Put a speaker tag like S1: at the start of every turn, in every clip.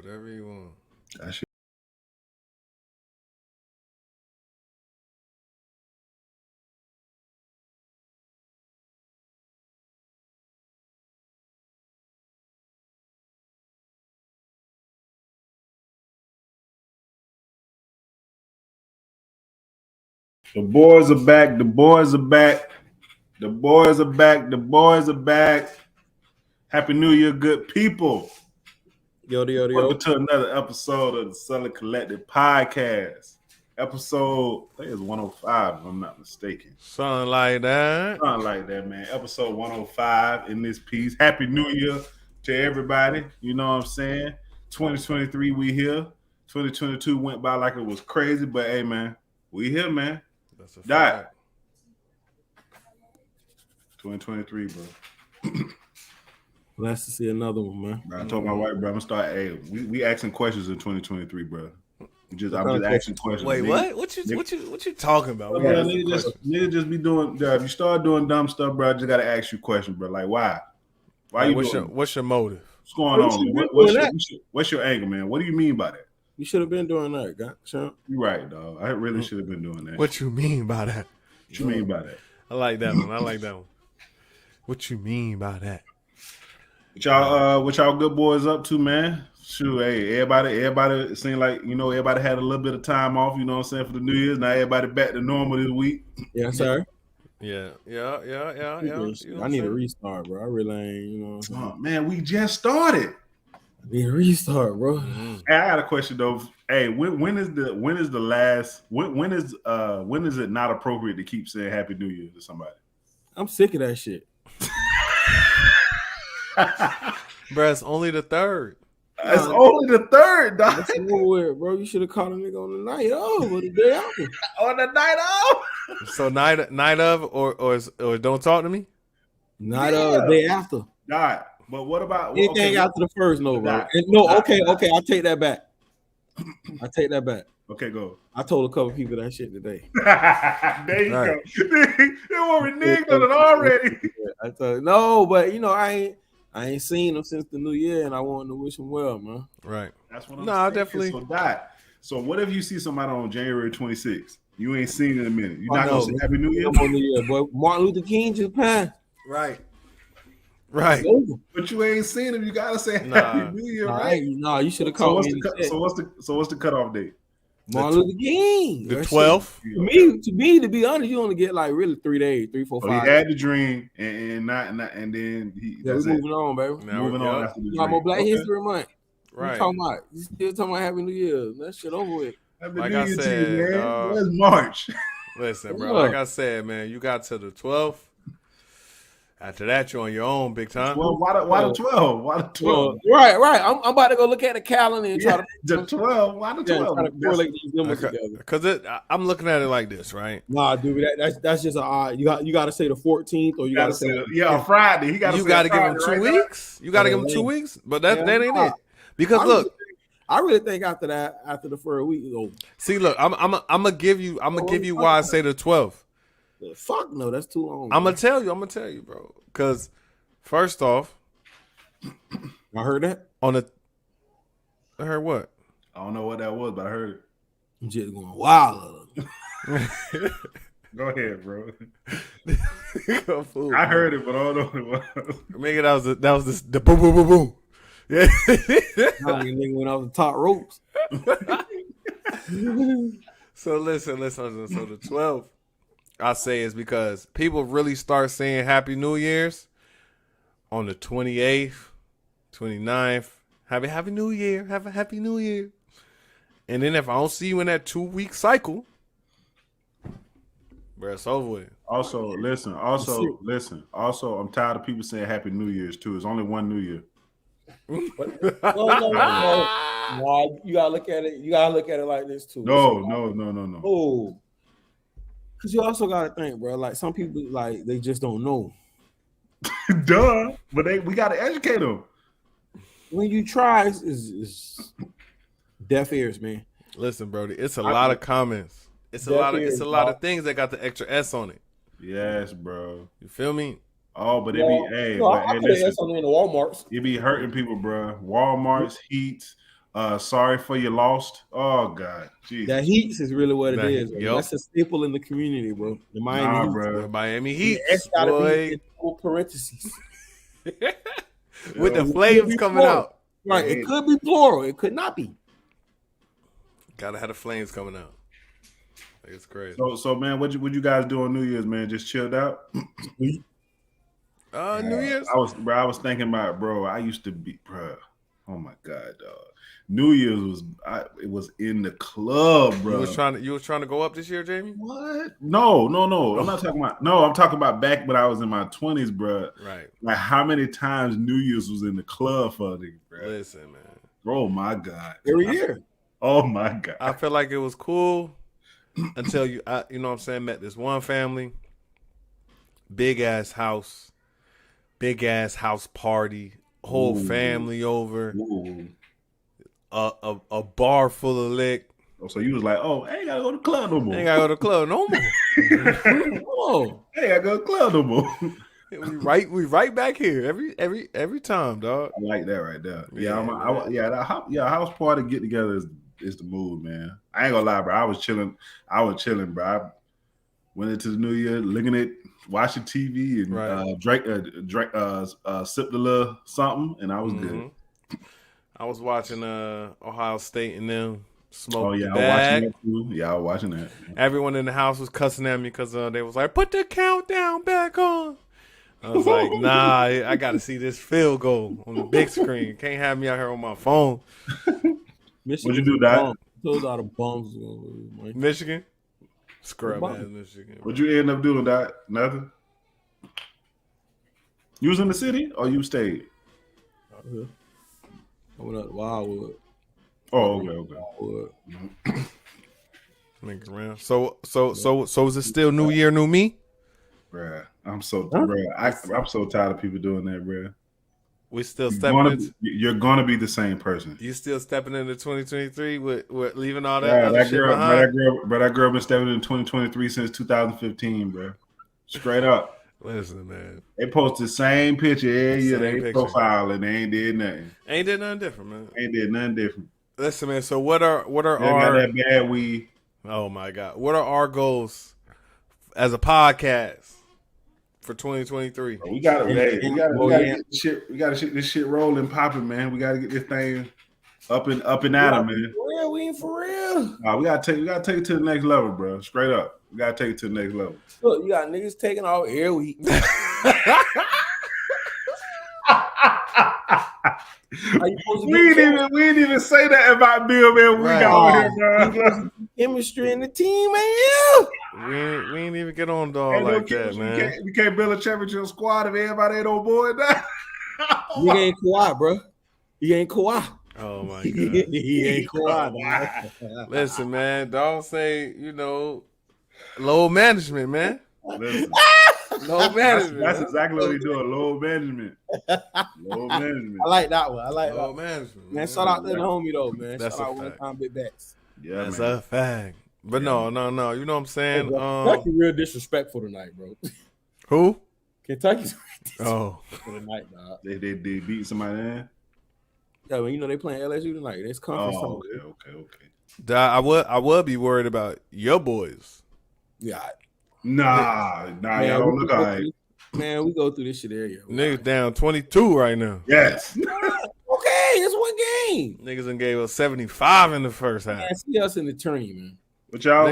S1: whatever you want.
S2: That shit. The boys are back. The boys are back. The boys are back. The boys are back. Happy New Year, good people.
S3: Yo.
S2: Welcome to another episode of the Southern Collective Podcast. Episode, I think it's 105, if I'm not mistaken.
S1: Something like that.
S2: Something like that, man. Episode 105 in this piece. Happy New Year to everybody. You know what I'm saying? 2023, we here. 2022 went by like it was crazy, but hey, man, we here, man.
S1: That's a
S2: Dot.
S1: fact.
S2: 2023, bro.
S3: Nice to see another one, man.
S2: Bro, I told my wife, bro, I'm gonna start. Hey, we asking questions in 2023, bro. I'm just asking questions.
S1: Wait,
S2: nigga.
S1: what you talking about?
S2: Bro, nigga just be doing. If you start doing dumb stuff, bro, I just gotta ask you questions, bro. Like, why? Why you doing?
S1: What's your motive?
S2: What's going on? What's your angle, man? What do you mean by that?
S3: You should have been doing that, champ.
S2: You're right, dog. I really should have been doing that.
S1: What you mean by that?
S2: What you mean by that?
S1: I like that one. What you mean by that?
S2: What y'all good boys up to, man? Shoot, hey, everybody, it seemed like, everybody had a little bit of time off, you know what I'm saying, for the New Year's. Now everybody back to normal this week.
S3: Yes, sir.
S1: Yeah.
S3: I need a restart, bro. I really ain't, you know.
S2: Oh, man, we just started.
S3: I need a restart, bro.
S2: Hey, I got a question though. Hey, when is it not appropriate to keep saying Happy New Year to somebody?
S3: I'm sick of that shit.
S1: Bro, it's only the third.
S2: It's only the third, dog.
S3: That's weird, bro. You should have called a nigga on the night of or the day after.
S2: On the night of.
S1: So night of or don't talk to me?
S3: Night of, day after.
S2: Right. But what about
S3: anything after the first? No, bro. Okay. I take that back.
S2: Okay, go.
S3: I told a couple people that shit today.
S2: There you go. They were reneged on it already.
S3: I told no, but I ain't seen them since the new year, and I wanted to wish them well, man.
S1: Right.
S2: That's what I'm saying.
S1: Definitely.
S2: So what if you see somebody on January 26th? You ain't seen in a minute. You're not gonna say Happy New Year?
S3: New Year, boy. Martin Luther King just passed.
S1: Right.
S2: But you ain't seen him. You gotta say Happy New Year, right?
S3: No, you should have called me.
S2: So what's the cutoff date?
S3: Martin Luther King.
S1: The 12th.
S3: To be honest, you only get like really 3 days, 3, 4, 5.
S2: He had the dream, and then he.
S3: Yeah, we're moving on, baby.
S2: Moving on after the dream.
S3: More Black History Month.
S1: Right.
S3: You still talking about Happy New Year? That shit over with.
S2: Happy New Year to you, man. Where's March?
S1: Listen, bro. Like I said, man, you got to the 12th. After that, you're on your own, big time.
S2: Well, why the 12? Why the 12?
S3: Right. I'm about to go look at the calendar and try to
S2: the 12. Why the 12?
S3: Try to correlate these numbers together.
S1: Because I'm looking at it like this, right?
S3: Nah, dude, that's just you got to say the 14th, or you got to say
S2: Friday.
S1: You got to give him 2 weeks. You got to give him 2 weeks, but that ain't it. Because look,
S3: I really think after the first week is over.
S1: See, look, I'm gonna give you why I say the 12th.
S3: Fuck no, that's too long.
S1: I'm gonna tell you, bro. Because first off,
S3: I heard that
S1: I heard what?
S2: I don't know what that was, but I heard it.
S3: I'm just going wild.
S2: Go ahead, bro.
S1: Fool,
S2: I heard it, but I don't know what it was.
S1: Maybe that was the boom boom boom boom. Yeah.
S3: Nigga went off the top ropes.
S1: So listen. So the 12th, I say, is because people really start saying Happy New Year's on the 28th, 29th. Happy New Year. Have a Happy New Year. And then if I don't see you in that 2-week cycle, bro, it's over with.
S2: Also, listen. I'm tired of people saying Happy New Year's too. It's only one New Year.
S3: No. You gotta look at it. You gotta look at it like this too.
S2: No.
S3: Oh, because you also gotta think, bro. Like some people, like they just don't know.
S2: Duh, but we gotta educate them.
S3: When you try, is deaf ears, man.
S1: Listen, Brody, it's a lot of comments. It's a lot of things that got the extra S on it.
S2: Yes, bro.
S1: You feel me?
S2: Oh, but
S3: I put an S on it in the Walmarts.
S2: It be hurting people, bro. Walmarts, Heats, Sorry for your lost. Oh God, Jesus.
S3: That Heats is really what it
S1: That
S3: is.
S1: Heat,
S3: Bro.
S1: yup.
S3: That's a staple in the community, bro. The Miami
S2: Nah,
S3: Heat.
S2: bro.
S1: The Miami
S3: And
S1: Heat,
S3: the S gotta be
S1: boy.
S3: in double parentheses.
S1: With the
S3: It could
S1: flames
S3: be
S1: coming
S3: plural.
S1: out.
S3: Right.
S2: Yeah.
S3: It could be plural. It could not be.
S1: Gotta have the flames coming out. Like, it's crazy.
S2: So man, what you guys do on New Year's, man? Just chilled out.
S1: New Year's.
S2: I was thinking about, bro. I used to be, bro. Oh my God, dog. New Year's it was in the club, bro.
S1: You was trying to go up this year, Jamie?
S2: What? No. I'm not talking about. No, I'm talking about back when I was in my 20s, bro.
S1: Right.
S2: Like how many times New Year's was in the club for me, bro?
S1: Listen, man.
S2: Oh my God.
S3: Every year.
S2: Oh my God.
S1: I feel like it was cool until you know what I'm saying, met this one family, big ass house party, whole
S2: Ooh.
S1: family over,
S2: Ooh.
S1: a bar full of lick.
S2: So you was like, oh, I ain't gotta go to the club no more.
S1: Ain't gotta go to the club no more.
S3: Oh.
S2: I ain't gotta go to the club no more.
S1: we right back here every time, dog.
S2: I like that right there.
S1: Yeah,
S2: House party get together is the move, man. I ain't gonna lie, bro. I was chilling, bro. I went into the new year looking at watching TV and
S1: Right.
S2: sipped a little something, and I was good.
S1: I was watching Ohio State and them smoke.
S2: Oh yeah,
S1: the bag.
S2: I was watching that too. Yeah, I was watching that.
S1: Everyone in the house was cussing at me because they was like, "Put the countdown back on." I was like, "Nah, I got to see this field goal on the big screen. Can't have me out here on my phone."
S3: Michigan,
S2: What'd you do, Dad?
S3: Those are the bums.
S1: Michigan, scrub ass Michigan.
S2: What'd you end up doing, Dad? Nothing. You was in the city or you stayed?
S3: I went up to Wildwood.
S2: Oh, okay.
S3: Wildwood.
S1: Niggas around. So is it still New Year, New Me?
S2: Bruh, I'm so tired of people doing that, bruh.
S1: We still stepping into,
S2: You're gonna be the same person.
S1: you still stepping into 2023 with leaving all that
S2: Yeah,
S1: other
S2: that
S1: shit
S2: girl,
S1: behind?
S2: that girl been stepping in 2023 since 2015, bro. Straight up.
S1: Listen, man,
S2: They post the same picture every year.
S1: Same
S2: They
S1: picture.
S2: profile and they ain't did nothing.
S1: ain't did nothing different, man.
S2: Ain't did nothing different.
S1: Listen, man. So what are
S2: They got
S1: our
S2: that bad weed.
S1: oh my god, what are our goals as a podcast for 2023?
S2: We gotta get this shit rolling, popping, man. We gotta get this thing up and at 'em, man.
S3: For real, we ain't for real.
S2: We gotta take it to the next level, bro. Straight up, we gotta take it to the next level.
S3: Look, you got niggas taking off air week.
S2: We didn't even say that about Bill, man. We
S1: Right.
S2: got on here, bro.
S3: Chemistry in the team, man.
S1: we ain't even get on dog
S2: Ain't no
S1: like that,
S2: chemistry.
S1: man.
S2: We can't build a championship squad if everybody ain't on board now.
S3: Nigga ain't Kawhi, bro. He ain't Kawhi.
S1: Oh my god.
S3: He ain't Kawhi, dog.
S1: Listen, man. Don't say low management, man.
S2: Listen,
S1: Low management.
S2: that's exactly what we doing. Low management. Low management.
S3: I like that one. I like that
S1: Low
S3: one.
S1: management.
S3: Man, shout out to the homie though, man.
S1: That's
S3: shout
S1: a
S3: out one
S1: fact.
S3: time big backs.
S2: Yeah,
S1: That's
S2: man.
S1: a fact. But
S2: Yeah.
S1: no. You know what I'm saying?
S3: Kentucky real disrespectful tonight, bro.
S1: Who?
S3: Kentucky's
S1: Oh,
S3: for tonight, dog.
S2: They beat somebody in.
S3: Yeah, well, you know they playing LSU tonight. It's conference.
S2: Oh,
S3: time.
S2: okay.
S1: I would be worried about your boys.
S3: Yeah.
S2: Nah, y'all don't look all right.
S3: Man, we go through this shit every year.
S1: Niggas down 22 right now.
S2: Yes.
S3: Okay, it's one game.
S1: Niggas done gave us 75 in the first half.
S3: Man, see us in the tourney, man.
S2: What y'all?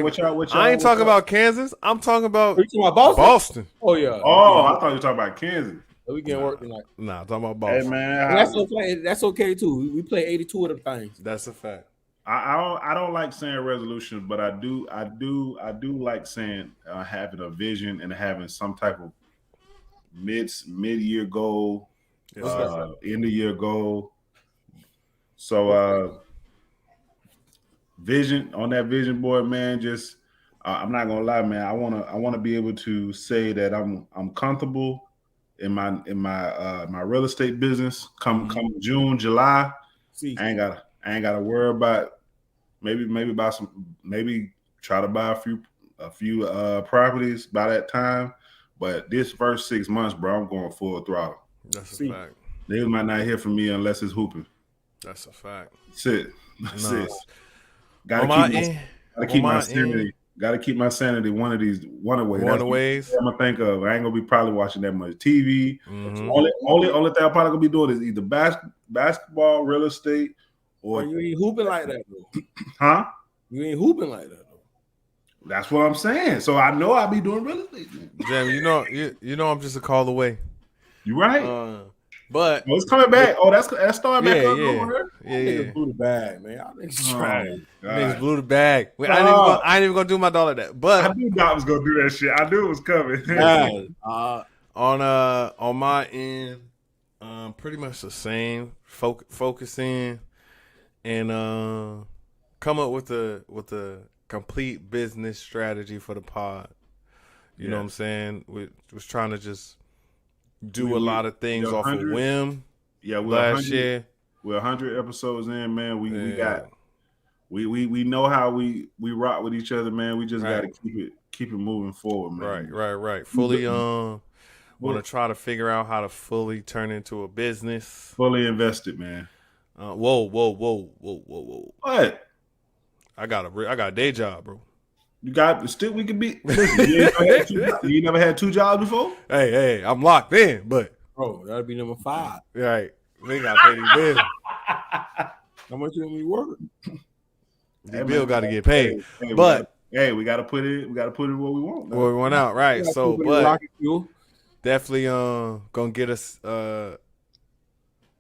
S1: I ain't talking about Kansas. I'm talking about
S3: Are you talking about Boston?
S1: Boston.
S3: Oh yeah.
S2: Oh, I thought you were talking about Kansas.
S3: We getting work tonight.
S1: Nah, I'm talking about
S2: Hey
S1: Boston.
S2: man,
S3: And that's okay. That's okay too. We play 82 of them things.
S1: That's a fact.
S2: I don't like saying resolutions, but I do like saying having a vision and having some type of mid-year goal,
S1: Yes, sir.
S2: end of year goal. So vision on that vision board, man. Just I'm not gonna lie, man. I wanna be able to say that I'm comfortable in my real estate business. Come June, July.
S3: See,
S2: I ain't gotta worry about maybe try to buy a few properties by that time. But this first 6 months, bro, I'm going full throttle.
S1: That's a
S3: See.
S1: fact.
S2: Niggas might not hear from me unless it's hooping.
S1: That's a fact.
S2: That's it. That's it.
S1: On
S2: Gotta keep my sanity.
S1: end,
S2: Gotta keep my sanity. One of the ways.
S1: One of the ways.
S2: I'm gonna think of. I ain't gonna be probably watching that much TV.
S1: Mhm.
S2: Only thing I'm probably gonna be doing is either basketball, real estate, or
S3: you ain't hooping like that though.
S2: huh?
S3: You ain't hooping like that though.
S2: That's what I'm saying. So I know I'll be doing real estate.
S1: Jamie, you know I'm just a call away.
S2: You right?
S1: But
S2: it's coming back. Oh, that's starting back up.
S1: Yeah.
S3: Niggas blew the bag, man. Y'all niggas trash.
S1: Niggas blew the bag. I ain't even gonna do my dollar that. But
S2: I knew Doc was gonna do that shit. I knew it was coming.
S1: On my end, pretty much the same. Focusing and come up with a complete business strategy for the pod. You know what I'm saying? We was trying to just do a lot of things off of whim.
S2: Yeah,
S1: last year.
S2: We're 100 episodes in, man. We know how we rock with each other, man. We just gotta keep it moving forward, man.
S1: Right. Fully want to try to figure out how to fully turn into a business.
S2: Fully invested, man.
S1: Whoa.
S2: What?
S1: I got a day job, bro.
S2: You got still we could be. You never had 2 jobs before?
S1: Hey, I'm locked in, but
S3: bro, that'd be number 5.
S1: Right. We got to pay these bills.
S3: How much you want me to work?
S1: The bill got to get paid.
S2: We gotta put it where we want.
S1: Where we want out, right? So, but definitely gonna get us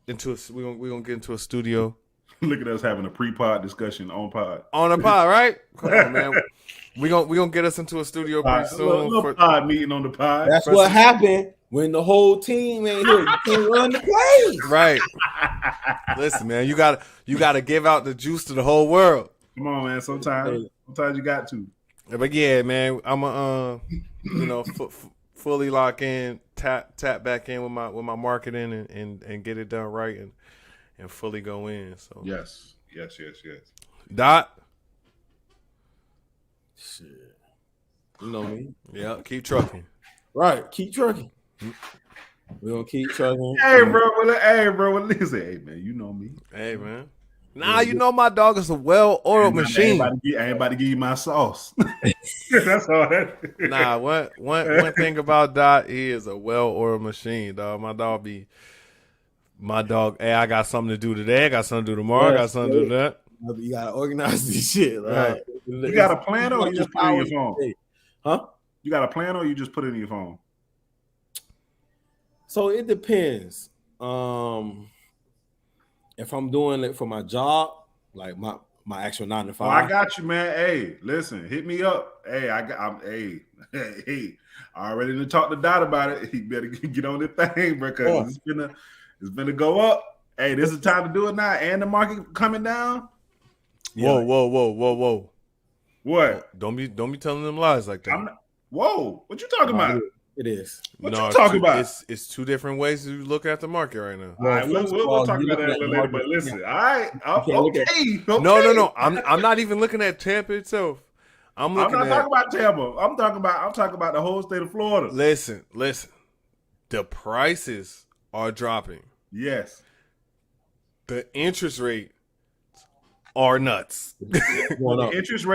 S1: into we're gonna get into a studio.
S2: Look at us having a pre-pod discussion on pod.
S1: On a pod, right? Come on, man. We gonna get us into a studio pretty soon.
S2: A pod meeting on the pod.
S3: That's what happened when the whole team ain't here. You can't run the plays.
S1: Right. Listen, man, you gotta give out the juice to the whole world.
S2: Come on, man. Sometimes you got to.
S1: But yeah, man, I'm fully lock in, tap back in with my marketing and get it done right and fully go in. So
S2: yes.
S1: Dot.
S3: Shit. You know me.
S1: Yeah, keep trucking.
S3: Right, keep trucking. We're gonna keep trucking.
S2: Hey, bro. Listen, hey, man, you know me.
S1: Hey, man. Nah, you know my dog is a well-oiled machine.
S2: I ain't about to give you my sauce. That's all that is.
S1: Nah, one thing about Dot, he is a well-oiled machine, dog. My dog, hey, I got something to do today. I got something to do tomorrow. I got something to do that.
S3: You gotta organize this shit, right?
S2: You got a plan or you just put it in your phone?
S3: Huh?
S2: You got a plan or you just put it in your phone?
S3: So it depends. If I'm doing it for my job, like my actual 9 to 5.
S2: I got you, man. Hey, listen, hit me up. Hey, I already done talked to Dot about it. He better get on this thing, bro, because it's gonna go up. Hey, this is the time to do it now, and the market coming down.
S1: Whoa.
S2: What?
S1: Don't be telling them lies like that.
S2: Whoa, what you talking about?
S3: It is.
S2: What you talking about?
S1: It's 2 different ways to look at the market right now.
S2: All right, we'll talk about that a little later. But listen, all right, okay.
S1: No. I'm not even looking at Tampa itself. I'm not talking
S2: about Tampa. I'm talking about the whole state of Florida.
S1: Listen. The prices are dropping.
S2: Yes.
S1: The interest rate are nuts.
S2: The interest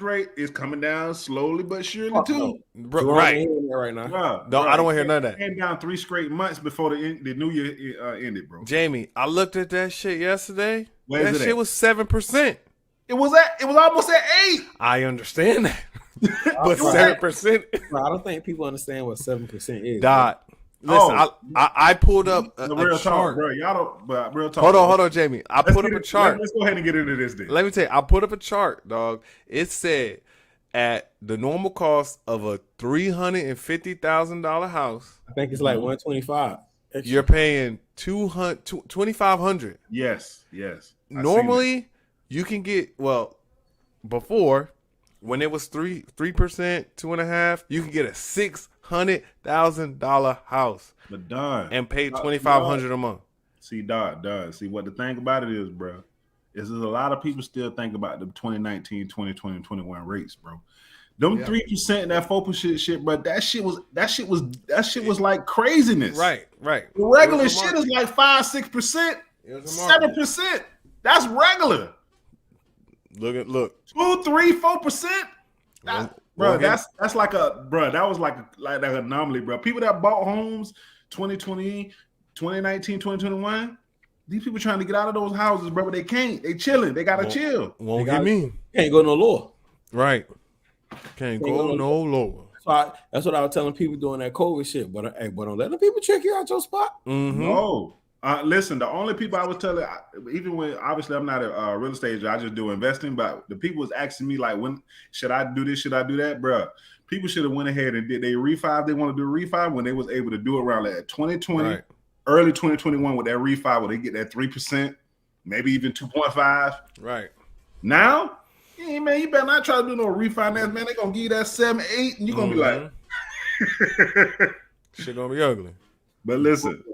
S2: rate is coming down slowly but surely too.
S1: Bro, right
S2: now.
S1: No, I don't want to hear none of that.
S2: Came down 3 straight months before the new year ended, bro.
S1: Jamie, I looked at that shit yesterday. That shit was 7%.
S2: It was almost at 8.
S1: I understand that, but 7%.
S3: I don't think people understand what 7% is.
S1: Dot. Listen, I pulled up a
S2: real
S1: chart.
S2: Talk, bro. Y'all don't. But real talk.
S1: Hold on, Jamie. I put up a chart.
S2: Let's go ahead and get into this thing.
S1: Let me tell you, I put up a chart, dog. It said at the normal cost of a $350,000 house,
S3: I think it's like 125.
S1: You're paying $2,500.
S2: Yes.
S1: Normally, you can get before when it was 3%, 2.5%, you can get a $600,000 house.
S2: But Don,
S1: and pay $2,500 a month.
S2: See, Don. See, what the thing about it is, bro, is there's a lot of people still think about the 2019, 2020, and 21 rates, bro. Them 3% and that 4% shit, bro. That shit was like craziness.
S1: Right.
S2: The regular shit is like 5-6%. 7%. That's regular.
S1: Look.
S2: 2, 3, 4%. Bro,
S1: Okay.
S2: that's like that was like an anomaly, bro. People that bought homes 2020, 2019, 2021, these people trying to get out of those houses, bro, but they can't. They chilling. They gotta chill.
S1: Won't get me.
S3: Can't go no lower.
S1: Right. Can't go no lower.
S3: So that's what I was telling people doing that COVID shit. But don't let the people check you out your spot.
S1: Mm-hmm.
S2: No. Listen, the only people I was telling, even when obviously I'm not a real estate agent, I just do investing, but the people was asking me like, when should I do this? Should I do that, bro? People should have went ahead and did they refi. They want to do a refi when they was able to do it around like 2020,
S1: Right.
S2: early 2021 with that refi where they get that 3%, maybe even 2.5.
S1: Right.
S2: Now, hey, man, you better not try to do no refinance, man. They're gonna give you that 7, 8, and you're gonna be like,
S1: shit gonna be ugly.
S2: But listen,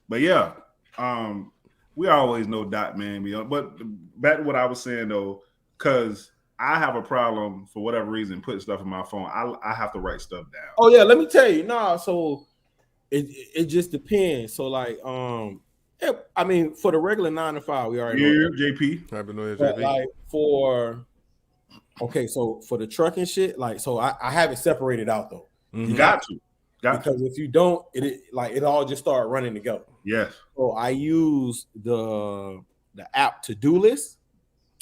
S2: but yeah, we always know Dot, man. But back to what I was saying though, because I have a problem for whatever reason putting stuff in my phone. I have to write stuff down.
S3: Oh yeah, let me tell you. So it just depends. So like I mean, for the regular 9 to 5, we already know that.
S2: JP.
S1: Happy New Year,
S3: But
S1: JP.
S3: like so for the truck and shit, like so I have it separated out though.
S1: Mm-hmm.
S2: You got to.
S3: Because if you don't, it all just start running together.
S2: Yes.
S3: So I use the app to-do list.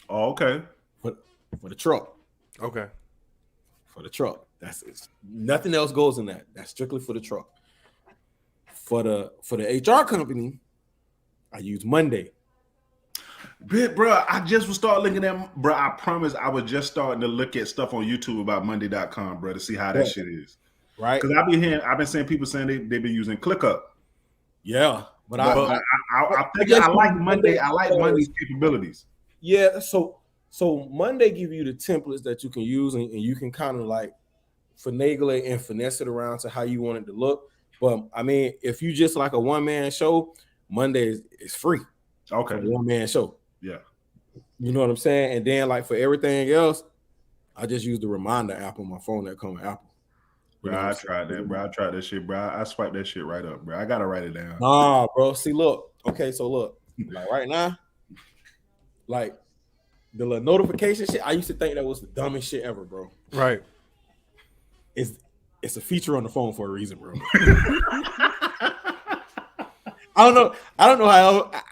S2: Oh, okay.
S3: For the truck.
S1: Okay.
S3: For the truck. That's it. Nothing else goes in that. That's strictly for the truck. For the HR company, I use Monday.
S2: Bro, I just was start looking at, bro, I promise I was just starting to look at stuff on YouTube about Monday.com, bro, to see how that shit is.
S3: Right.
S2: Because I've been seeing people saying they've been using ClickUp.
S3: Yeah. But
S2: I think I like Monday. I like Monday's capabilities.
S3: Yeah. So Monday give you the templates that you can use and you can kind of like finagle it and finesse it around to how you want it to look. But I mean, if you just like a one-man show, Monday is free.
S2: Okay.
S3: One-man show.
S2: Yeah.
S3: You know what I'm saying? And then like for everything else, I just use the reminder app on my phone that come with Apple.
S2: Bro, I tried that, bro. I tried that shit, bro. I swiped that shit right up, bro. I gotta write it down.
S3: Nah, bro. See, look. Okay, so look, like right now, like the little notification shit, I used to think that was the dumbest shit ever, bro.
S1: Right.
S3: It's a feature on the phone for a reason, bro. I don't know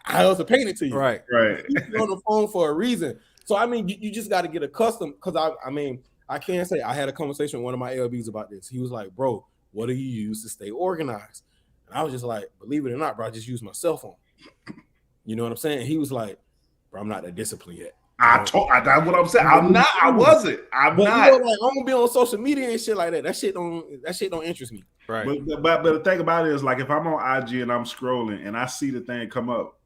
S3: how else to paint it to you.
S2: Right.
S3: It's on the phone for a reason. So I mean, you just got to get accustomed. Because I mean, I can't say I had a conversation with one of my LBs about this. He was like, "Bro, what do you use to stay organized?" And I was just like, "Believe it or not, bro, I just use my cell phone." You know what I'm saying? He was like, "Bro, I'm not that disciplined yet."
S2: That's what I'm saying. I'm not. I wasn't. I'm
S3: but
S2: not.
S3: You know, like, I'm gonna be on social media and shit like that. That shit don't interest me.
S1: Right.
S2: But the thing about it is, like, if I'm on IG and I'm scrolling and I see the thing come up,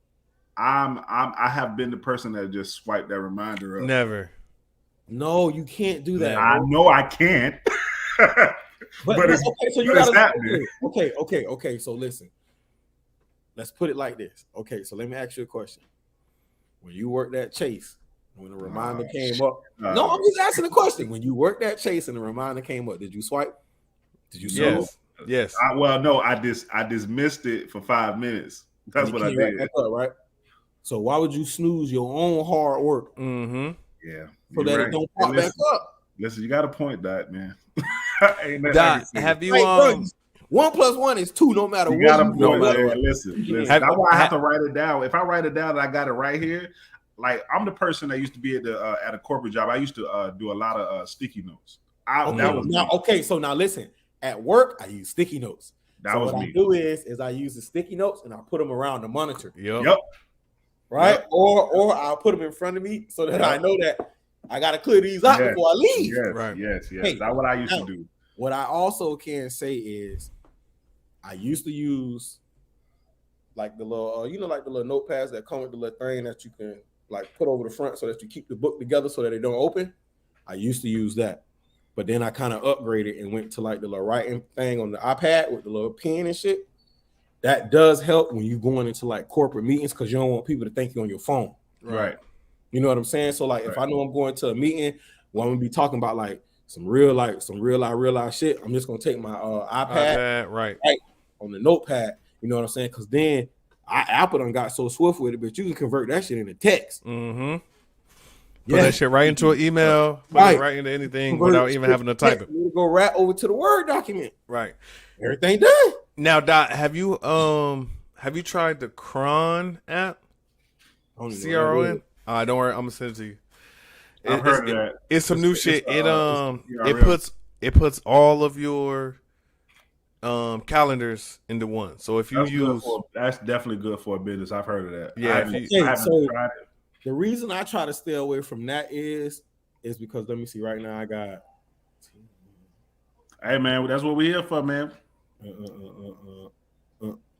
S2: I have been the person that just swiped that reminder up.
S1: Never.
S3: No, you can't do that.
S2: I know I can't. but it's,
S3: okay, so you gotta okay. So listen, let's put it like this. Okay, so let me ask you a question. When you worked at Chase, when the reminder came up, no, I'm just asking a question. When you worked at Chase and the reminder came up, did you swipe? Did you swipe?
S1: Yes.
S2: No, I dismissed it for 5 minutes. That's what I did.
S3: Right. So why would you snooze your own hard work?
S1: Mm-hmm.
S2: Yeah.
S3: So that it don't pop back up.
S2: Listen, you got a point, Dot, man.
S1: Dot, have you
S3: 1 + 1 is 2, no matter
S2: you
S3: what.
S2: No matter what. Listen. That's why I have to write it down. If I write it down, I got it right here. Like, I'm the person that used to be at a corporate job. I used to do a lot of sticky notes.
S3: So now listen. At work, I use sticky notes. What I do is I use the sticky notes and I put them around the monitor.
S1: Yep.
S3: Right? Yep. Or I'll put them in front of me so that I know that I got to clear these out before I leave.
S2: Yes, right. Yes. Hey, that's what I used to do.
S3: What I also can say is I used to use like the little, like the little notepads that come with the little thing that you can like put over the front so that you keep the book together so that they don't open. I used to use that. But then I kind of upgraded and went to like the little writing thing on the iPad with the little pen and shit. That does help when you're going into like corporate meetings because you don't want people to think you're on your phone.
S2: Right.
S3: You know what I'm saying? So like if I know I'm going to a meeting where I'm gonna be talking about like some real life shit, I'm just gonna take my iPad right on the notepad. You know what I'm saying? Because then Apple done got so swift with it, but you can convert that shit into text.
S1: Mm-hmm. Put that shit right into an email, put it right into anything without even having to type it.
S3: Go right over to the Word document.
S1: Right.
S3: Everything done.
S1: Now, Doc, have you tried the Cron app? CRON? Don't worry, I'm gonna send it to you.
S2: I've heard of that.
S1: It's some new shit. It puts all of your calendars into one. So if you
S2: that's definitely good for a business. I've heard of that.
S1: Yeah.
S2: I haven't tried it.
S3: The reason I try to stay away from that is because let me see. Right now, I got.
S2: Hey man, that's what we here for, man.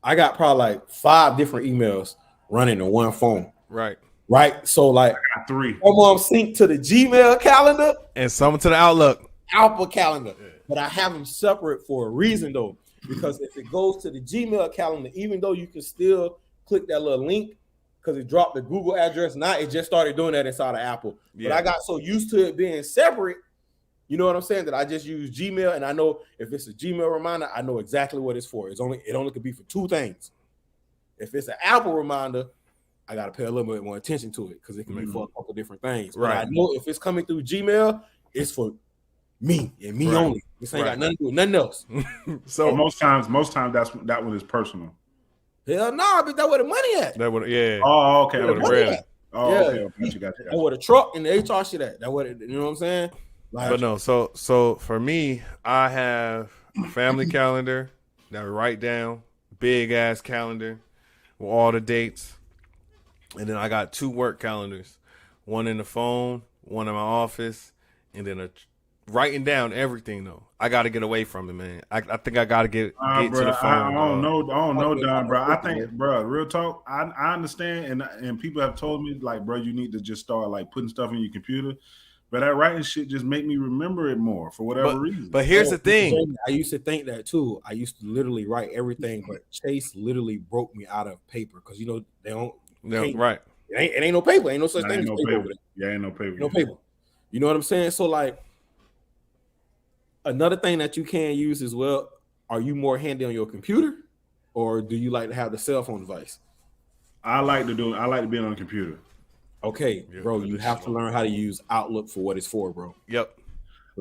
S3: I got probably like 5 different emails running in one phone.
S1: Right.
S2: I
S3: So like
S2: got 3.
S3: Some of them sync to the Gmail calendar
S1: and some to the Outlook
S3: calendar. But I have them separate for a reason though, because if it goes to the Gmail calendar, even though you can still click that little link because it dropped the Google address, now it just started doing that inside of Apple. Yeah. But I got so used to it being separate, you know what I'm saying, that I just use Gmail, and I know if it's a Gmail reminder, I know exactly what it's for. It only could be for 2 things. If it's an Apple reminder, I got to pay a little bit more attention to it because it can be for a couple different things. But I know if it's coming through Gmail, it's for me and me only. This ain't got nothing to do with nothing else.
S2: So most times that one is personal.
S3: Hell no, but that where the money at.
S1: That would, yeah.
S2: Oh, okay.
S1: Okay.
S2: Gotcha.
S3: That where the truck and the HR shit at. That what you know what I'm saying? Like,
S1: but no, so for me, I have a family calendar that I write down, big ass calendar with all the dates, and then I got 2 work calendars, one in the phone, one in my office, and then writing down everything though. I got to get away from it, man. I think I got to get to the phone.
S2: I don't know, Don, bro. I think, bro, real talk. I understand, and people have told me like, bro, you need to just start like putting stuff in your computer. But that writing shit just make me remember it more for whatever reason.
S1: But here's the thing.
S3: I used to think that too. I used to literally write everything, but Chase literally broke me out of paper because they don't.
S1: Right.
S3: It ain't no paper. Ain't no such thing as paper.
S2: Yeah, ain't no paper.
S3: No paper. You know what I'm saying? So like, another thing that you can use as well. Are you more handy on your computer, or do you like to have the cell phone device?
S2: I like to be on the computer.
S3: Okay, bro, you have to learn how to use Outlook for what it's for, bro.
S1: Yep.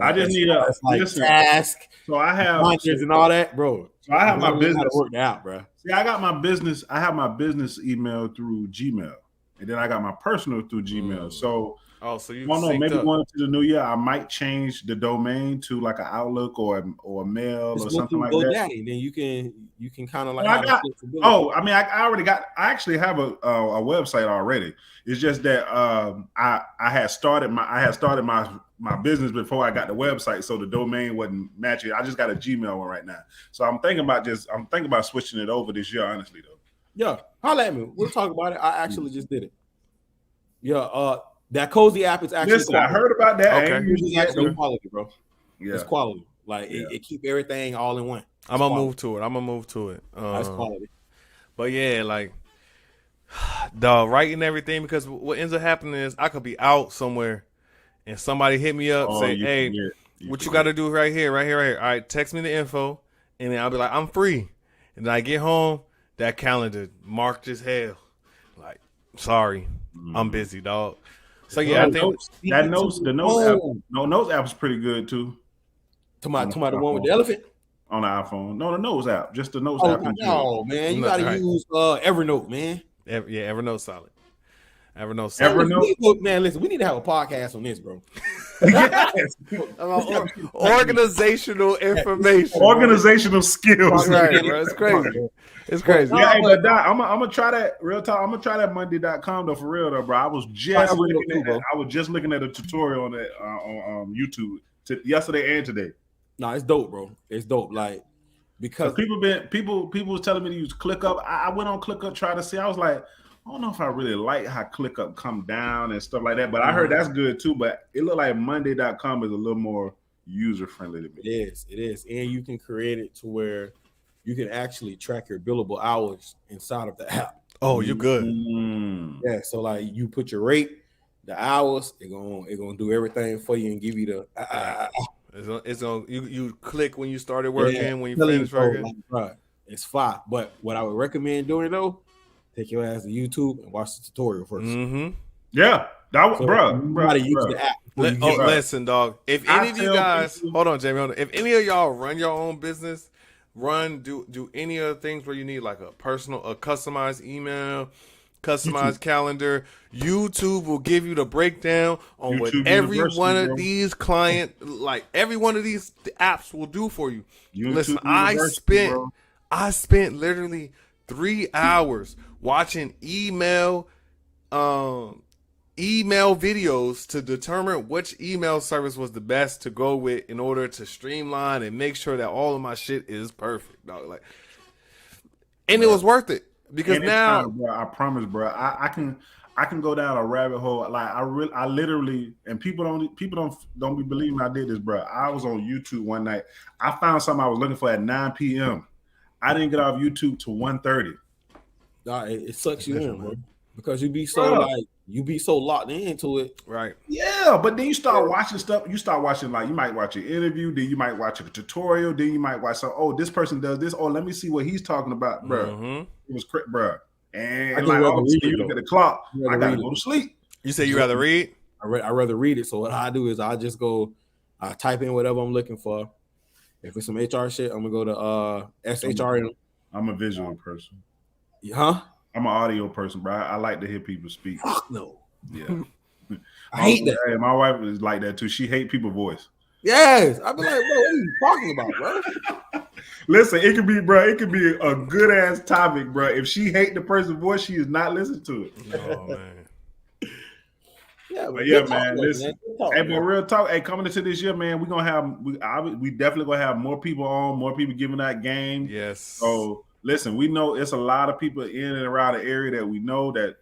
S2: I just need a
S3: task.
S2: So I have
S3: and all that, bro.
S2: So I have my business
S3: worked out, bro.
S2: See, I got my business. I have my business email through Gmail, and then I got my personal through Gmail. So
S1: so you
S2: maybe going into the new year, I might change the domain to like an Outlook or a mail or something like that.
S3: Daddy, then you can kind of like.
S2: I actually have a website already. It's just that I had started my business before I got the website, so the domain wasn't matching. I just got a Gmail one right now, so I'm thinking about switching it over this year. Honestly, though.
S3: Yeah, holla at me. We'll talk about it. I actually just did it. Yeah, that Cozy app is actually.
S2: Listen, I heard about that.
S1: Okay,
S3: it's actually quality, bro.
S2: Yeah,
S3: it's quality. Like it keep everything all in one.
S1: I'm gonna move to it.
S3: That's quality.
S1: But yeah, like the writing everything, because what ends up happening is I could be out somewhere and somebody hit me up, say, "Hey, what you got to do right here. All right, text me the info," and then I'll be like, "I'm free," and then I get home, that calendar marked as hell. Like, sorry, I'm busy, dog. So yeah, I think
S2: the Notes app is pretty good too.
S3: To my the one with the elephant
S2: on the iPhone. No, the Notes app, just the Notes app.
S3: No, man, you gotta use Evernote, man.
S1: Evernote's solid.
S3: Evernote. Man, listen, we need to have a podcast on this, bro.
S1: Organizational information,
S2: organizational skills.
S1: Right, bro. It's crazy. It's crazy.
S2: Yeah, but Doc, I'm gonna try that real talk. I'm gonna try that Monday.com though, for real though, bro. I was just looking at a tutorial on that on YouTube yesterday and today.
S3: No, it's dope, bro. It's dope. Like, because
S2: people was telling me to use ClickUp. I went on ClickUp, tried to see. I was like, I don't know if I really like how ClickUp come down and stuff like that, but I heard that's good too. But it looked like Monday.com is a little more user friendly to me.
S3: It is, and you can create it to where you can actually track your billable hours inside of the app.
S1: Oh, you're good.
S3: Yeah, so like you put your rate, the hours, it gonna do everything for you and give you the.
S1: It's gonna you click when you started working, when you finish working.
S3: Right, it's fine. But what I would recommend doing though, take your ass to YouTube and watch the tutorial 1st.
S1: Mm-hmm.
S2: Yeah, that was,
S3: So
S2: bro.
S3: you gotta use the app.
S1: Listen, dog. If
S2: I
S1: any of you
S2: tell
S1: guys,
S2: people-
S1: hold on, Jamie. Hold on. If any of y'all run your own business, do any of the things where you need like a customized email, customized calendar. YouTube will give you the breakdown on what
S2: YouTube
S1: every
S2: University,
S1: one of
S2: bro.
S1: these like every one of these apps will do for you.
S2: YouTube
S1: Listen,
S2: University, bro.
S1: I spent literally 3 hours watching email videos to determine which email service was the best to go with in order to streamline and make sure that all of my shit is perfect, dog. Like, and it was worth it because now,
S2: bro, I promise, bro, I can go down a rabbit hole. Like I literally, and people don't be believing I did this, bro. I was on YouTube one night. I found something I was looking for at 9 p.m. I didn't get off YouTube till 1:30.
S3: Nah, it sucks you in, bro, because you be so locked into it.
S1: right?
S2: Yeah, but then you start watching stuff. You start watching, like, you might watch an interview, then you might watch a tutorial, then you might watch some. Oh, this person does this. Oh, let me see what he's talking about, bro.
S1: Mm-hmm.
S2: It was crazy, bro. And
S3: just
S2: like,
S3: rather
S2: all of a sudden,
S3: read it,
S2: you look
S3: though.
S2: at the clock.
S3: I'd rather
S2: I gotta
S3: read
S2: go
S3: it.
S2: to sleep.
S1: You say you rather read?
S3: I rather read it. So what I do is I just go, I type in whatever I'm looking for. If it's some HR shit, I'm gonna go to SHRM.
S2: I'm a visual person.
S3: Huh?
S2: I'm an audio person, bro. I like to hear people speak.
S3: Fuck no.
S2: Yeah.
S3: I hate that.
S2: Hey, my wife is like that too. She hate people's voice.
S3: Yes. I'd be like, bro, what are you talking about, bro?
S2: Listen, it could be, bro. It could be a good ass topic, bro. If she hate the person's voice, she is not listening to it.
S1: Oh man.
S3: Yeah,
S2: But yeah,
S3: good
S2: man.
S3: talk,
S2: Listen,
S3: good talk,
S2: hey,
S3: man.
S2: but real talk. Hey, coming into this year, man, we gonna have we definitely gonna have more people on, more people giving that game.
S1: Yes.
S2: So listen, we know it's a lot of people in and around the area that we know that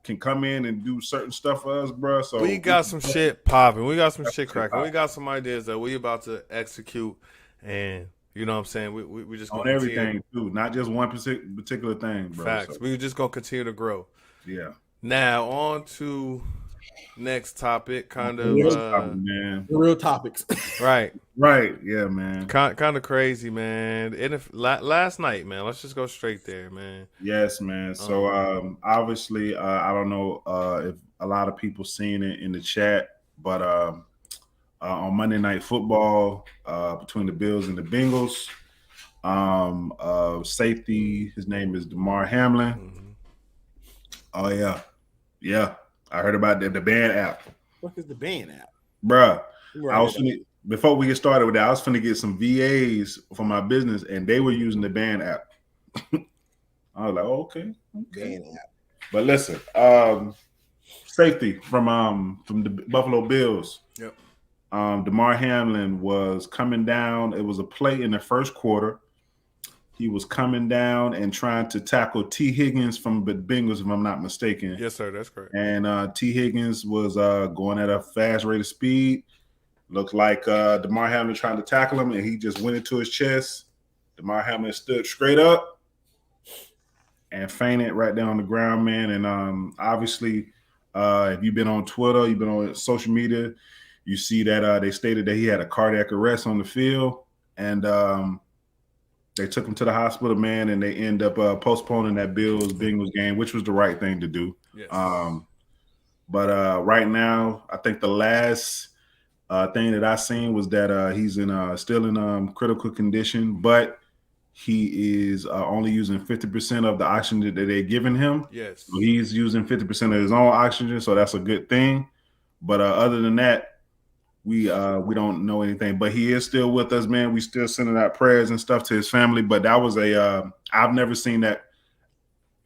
S2: can come in and do certain stuff for us, bro. So
S1: we got some shit popping. We got some shit cracking. We got some ideas that we about to execute, and you know what I'm saying. We just
S2: on
S1: gonna
S2: everything too, not just one particular thing, bro.
S1: Facts.
S2: So,
S1: We just gonna continue to grow.
S2: yeah.
S1: Now on to next topic. Kind of
S2: Man.
S3: Real topics.
S1: right.
S2: Right. Yeah, man.
S1: Kind of crazy, man. And if last night, man, let's just go straight there, man.
S2: Yes, man. So obviously, I don't know if a lot of people seen it in the chat, but on Monday Night Football, between the Bills and the Bengals, safety, his name is Damar Hamlin.
S1: Mm-hmm.
S2: Oh yeah. I heard about the band app.
S3: What is the band app?
S2: Bruh,
S3: Right.
S2: I was before we get started with that, I was finna get some VAs for my business, and they were using the band app. I was like, oh, okay.
S3: Band app.
S2: But listen, safety from the Buffalo Bills.
S1: Yep.
S2: Damar Hamlin was coming down. It was a play in the first quarter. He was coming down and trying to tackle T. Higgins from the Bengals, if I'm not mistaken.
S1: Yes, sir. That's correct.
S2: And T. Higgins was going at a fast rate of speed. Looked like Damar Hamlin trying to tackle him, and he just went into his chest. Damar Hamlin stood straight up and fainted right there on the ground, man. And obviously, if you've been on Twitter, you've been on social media, you see that they stated that he had a cardiac arrest on the field, and they took him to the hospital, man, and they end up postponing that Bills-Bengals game, which was the right thing to do.
S1: Yes.
S2: But right now, I think the last thing that I seen was that he's still in critical condition, but he is only using 50% of the oxygen that they're giving him.
S1: Yes.
S2: So he's using 50% of his own oxygen, so that's a good thing. But other than that, we don't know anything. But he is still with us, man. We still sending out prayers and stuff to his family. But that was I've never seen that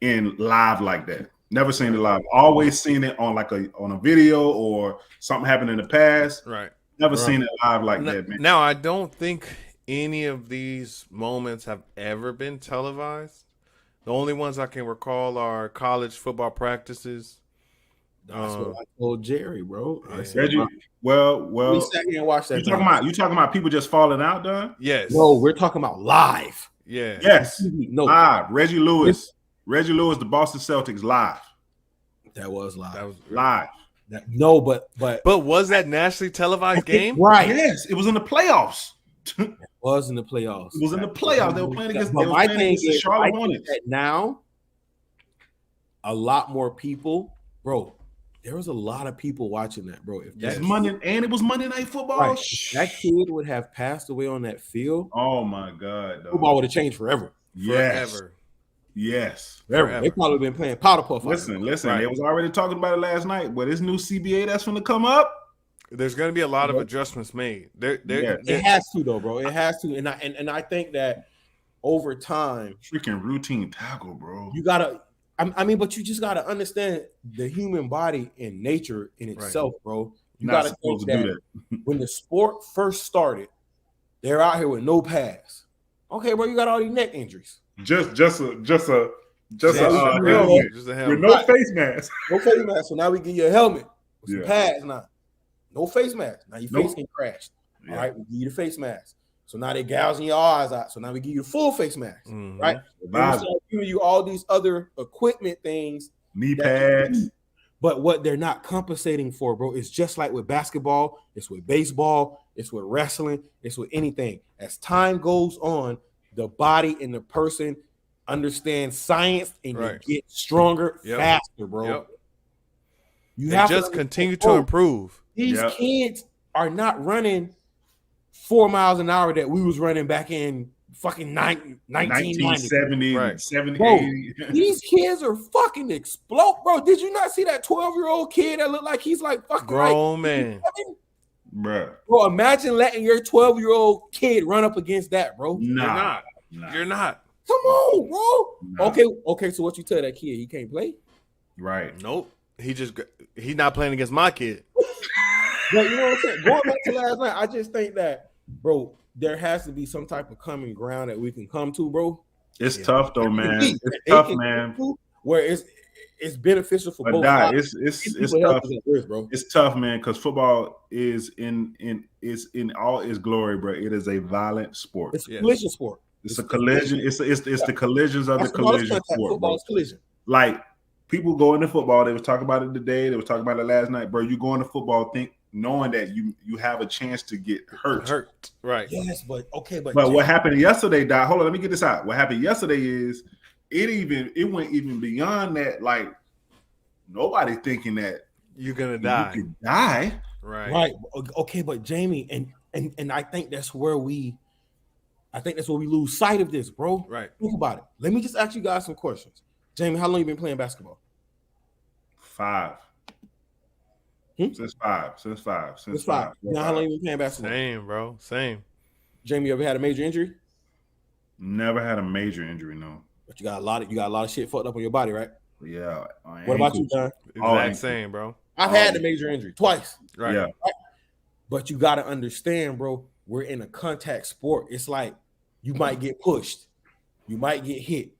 S2: in live like that. Never seen it live. Always seen it on on a video or something happened in the past.
S1: Right.
S2: Never seen it live like that, man.
S1: Now, I don't think any of these moments have ever been televised. The only ones I can recall are college football practices.
S3: That's what I told Jerry, bro. I said,
S2: Reggie, well,
S3: we sat here and watched that.
S2: You talking about people just falling out, Don?
S1: Yes.
S3: No, we're talking about live.
S1: Yeah.
S2: Yes.
S3: No,
S2: Live. Reggie Lewis, the Boston Celtics, live.
S3: that was live.
S1: That was
S2: Live.
S3: No, but
S1: was that nationally televised game?
S3: right?
S2: Yes, it was in the playoffs.
S3: It was in the playoffs.
S2: It was in the playoffs. They were playing against,
S3: But my thing is,
S2: the Charlotte
S3: I think
S2: Hornets.
S3: that now a lot more people, bro. There was a lot of people watching that, bro. If
S2: It's
S3: that
S2: Monday, and it was Monday Night Football.
S3: right, if that kid would have passed away on that field,
S2: Oh my God, dog.
S3: football would have changed forever.
S2: Yes.
S1: Forever.
S2: Yes.
S3: Forever. They probably been playing powder puff.
S2: Listen.
S1: Right.
S2: They was already talking about it last night, but this new CBA that's going to come up.
S1: There's going to be a lot of adjustments made.
S3: It has to though, bro. It has to, and I think that over time,
S2: freaking routine tackle, bro.
S3: you gotta. I mean, but you just gotta understand the human body and nature in itself, bro. You
S2: Not
S3: gotta
S2: supposed
S3: think
S2: to do
S3: that when the sport first started, they're out here with no pads. Okay, bro, you got all these neck injuries.
S2: Just a helmet
S1: Just a helmet.
S2: with no face mask.
S3: No face mask. So now we give you a helmet with some
S2: Yeah.
S3: pads now. No face mask. Now your face
S2: Nope.
S3: can crash.
S2: Yeah.
S3: All right, we give you the face mask. So now they gouging your eyes out. So now we give you the full face mask.
S1: Mhm.
S3: Right? And we start giving you all these other equipment things.
S2: Knee
S3: that-
S2: pads.
S3: But what they're not compensating for, bro, is just like with basketball, it's with baseball, it's with wrestling, it's with anything. As time goes on, the body and the person understand science and
S1: Right.
S3: you get stronger
S1: Yep.
S3: faster, bro.
S1: Yep.
S3: You
S1: They
S3: have to
S1: just
S3: understand,
S1: continue to
S3: bro,
S1: improve.
S3: These
S2: Yep.
S3: kids are not running 4 miles an hour that we was running back in fucking 1990.
S2: 1970,
S1: Right.
S2: 70,
S3: Bro,
S2: 80.
S3: These kids are fucking explode, bro. Did you not see that 12-year-old kid that looked like he's like fucking
S1: Grown man.
S2: Bruh.
S3: Bro, imagine letting your 12-year-old kid run up against that, bro.
S2: Nah.
S1: You're not.
S3: Come on, bro.
S2: Nah.
S3: Okay. So what you tell that kid? He can't play.
S2: Right.
S1: Nope. He's not playing against my kid.
S3: But you know what I'm saying? Going back to last night, I just think that, bro, there has to be some type of common ground that we can come to, bro.
S2: It's tough though, man.
S3: It
S2: It's tough,
S3: can
S2: man.
S3: come to where it's beneficial for
S2: But
S3: both
S2: Doc,
S3: sides.
S2: it's
S3: People
S2: tough.
S3: help us at risk, bro.
S2: It's tough, man, because football is in all its glory, bro. It is a violent sport.
S3: It's a
S1: Yes.
S3: collision sport.
S2: It's a collision. It's the collisions of the
S3: Basketball is
S2: collision
S3: contact,
S2: sport,
S3: football
S2: bro.
S3: is collision.
S2: Like people go into football. They was talking about it today. They was talking about it last night, bro. You go into football, knowing that you have a chance to get hurt.
S1: Right.
S3: Yes, but
S2: But what happened yesterday, Doc? Hold on, let me get this out. What happened yesterday is it went even beyond that. Like nobody thinking that
S1: You're gonna
S2: you
S1: die.
S2: could die.
S1: Right.
S3: Okay, but Jamie, and I think that's where we lose sight of this, bro.
S1: Right.
S3: Think about it. Let me just ask you guys some questions. Jamie, how long you been playing basketball?
S2: 5. Since five.
S3: It's 5. Now, how long you been playing basketball?
S1: Same, bro. Same.
S3: Jamie, you ever had a major injury?
S2: Never had a major injury, no.
S3: But you got a lot of shit fucked up on your body, right?
S2: Yeah.
S3: What about you, John?
S1: Exact same, bro.
S3: I've had a major injury twice.
S1: Right.
S2: Yeah.
S3: But you got to understand, bro, we're in a contact sport. It's like you might get pushed. You might get hit.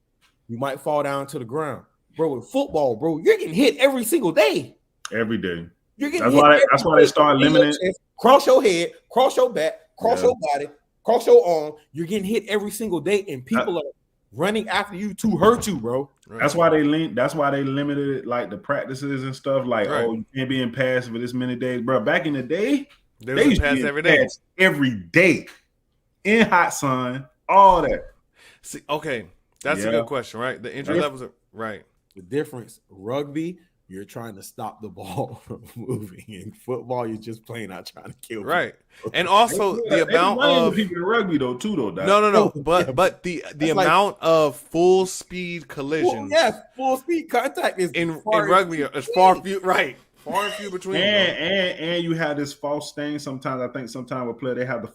S3: You might fall down to the ground. Bro, with football, bro, you're getting hit every single day.
S2: Every day.
S3: You're getting
S2: That's why they start limiting.
S3: Cross your head, cross your back, cross
S2: Yeah.
S3: your body, cross your arm. You're getting hit every single day, and people are running after you to hurt you, bro.
S1: Right.
S2: That's why they limited like the practices and stuff. Like,
S1: Right.
S2: oh, you can't be in pass for this many days, bro. Back in the day,
S1: They
S2: they
S1: was
S2: used to
S1: pass
S2: be in
S1: every day.
S2: pass every day, in hot sun, all that.
S1: See, okay, that's a
S2: Yeah.
S1: good question, right? The injury
S3: Yes.
S1: levels are right.
S3: The difference, rugby, you're trying to stop the ball from moving. In football, you're just plain out trying to kill people.
S1: Right. And also the
S2: They
S1: amount
S2: running
S1: of
S2: the people in rugby though, too, though. Doc.
S1: no, but the
S3: That's like-
S1: amount of full speed
S3: Well,
S1: collisions
S3: yes, full speed contact is
S1: in
S3: far-
S1: rugby is far few far few between. bro.
S2: And you have this false thing. Sometimes I think with player they have that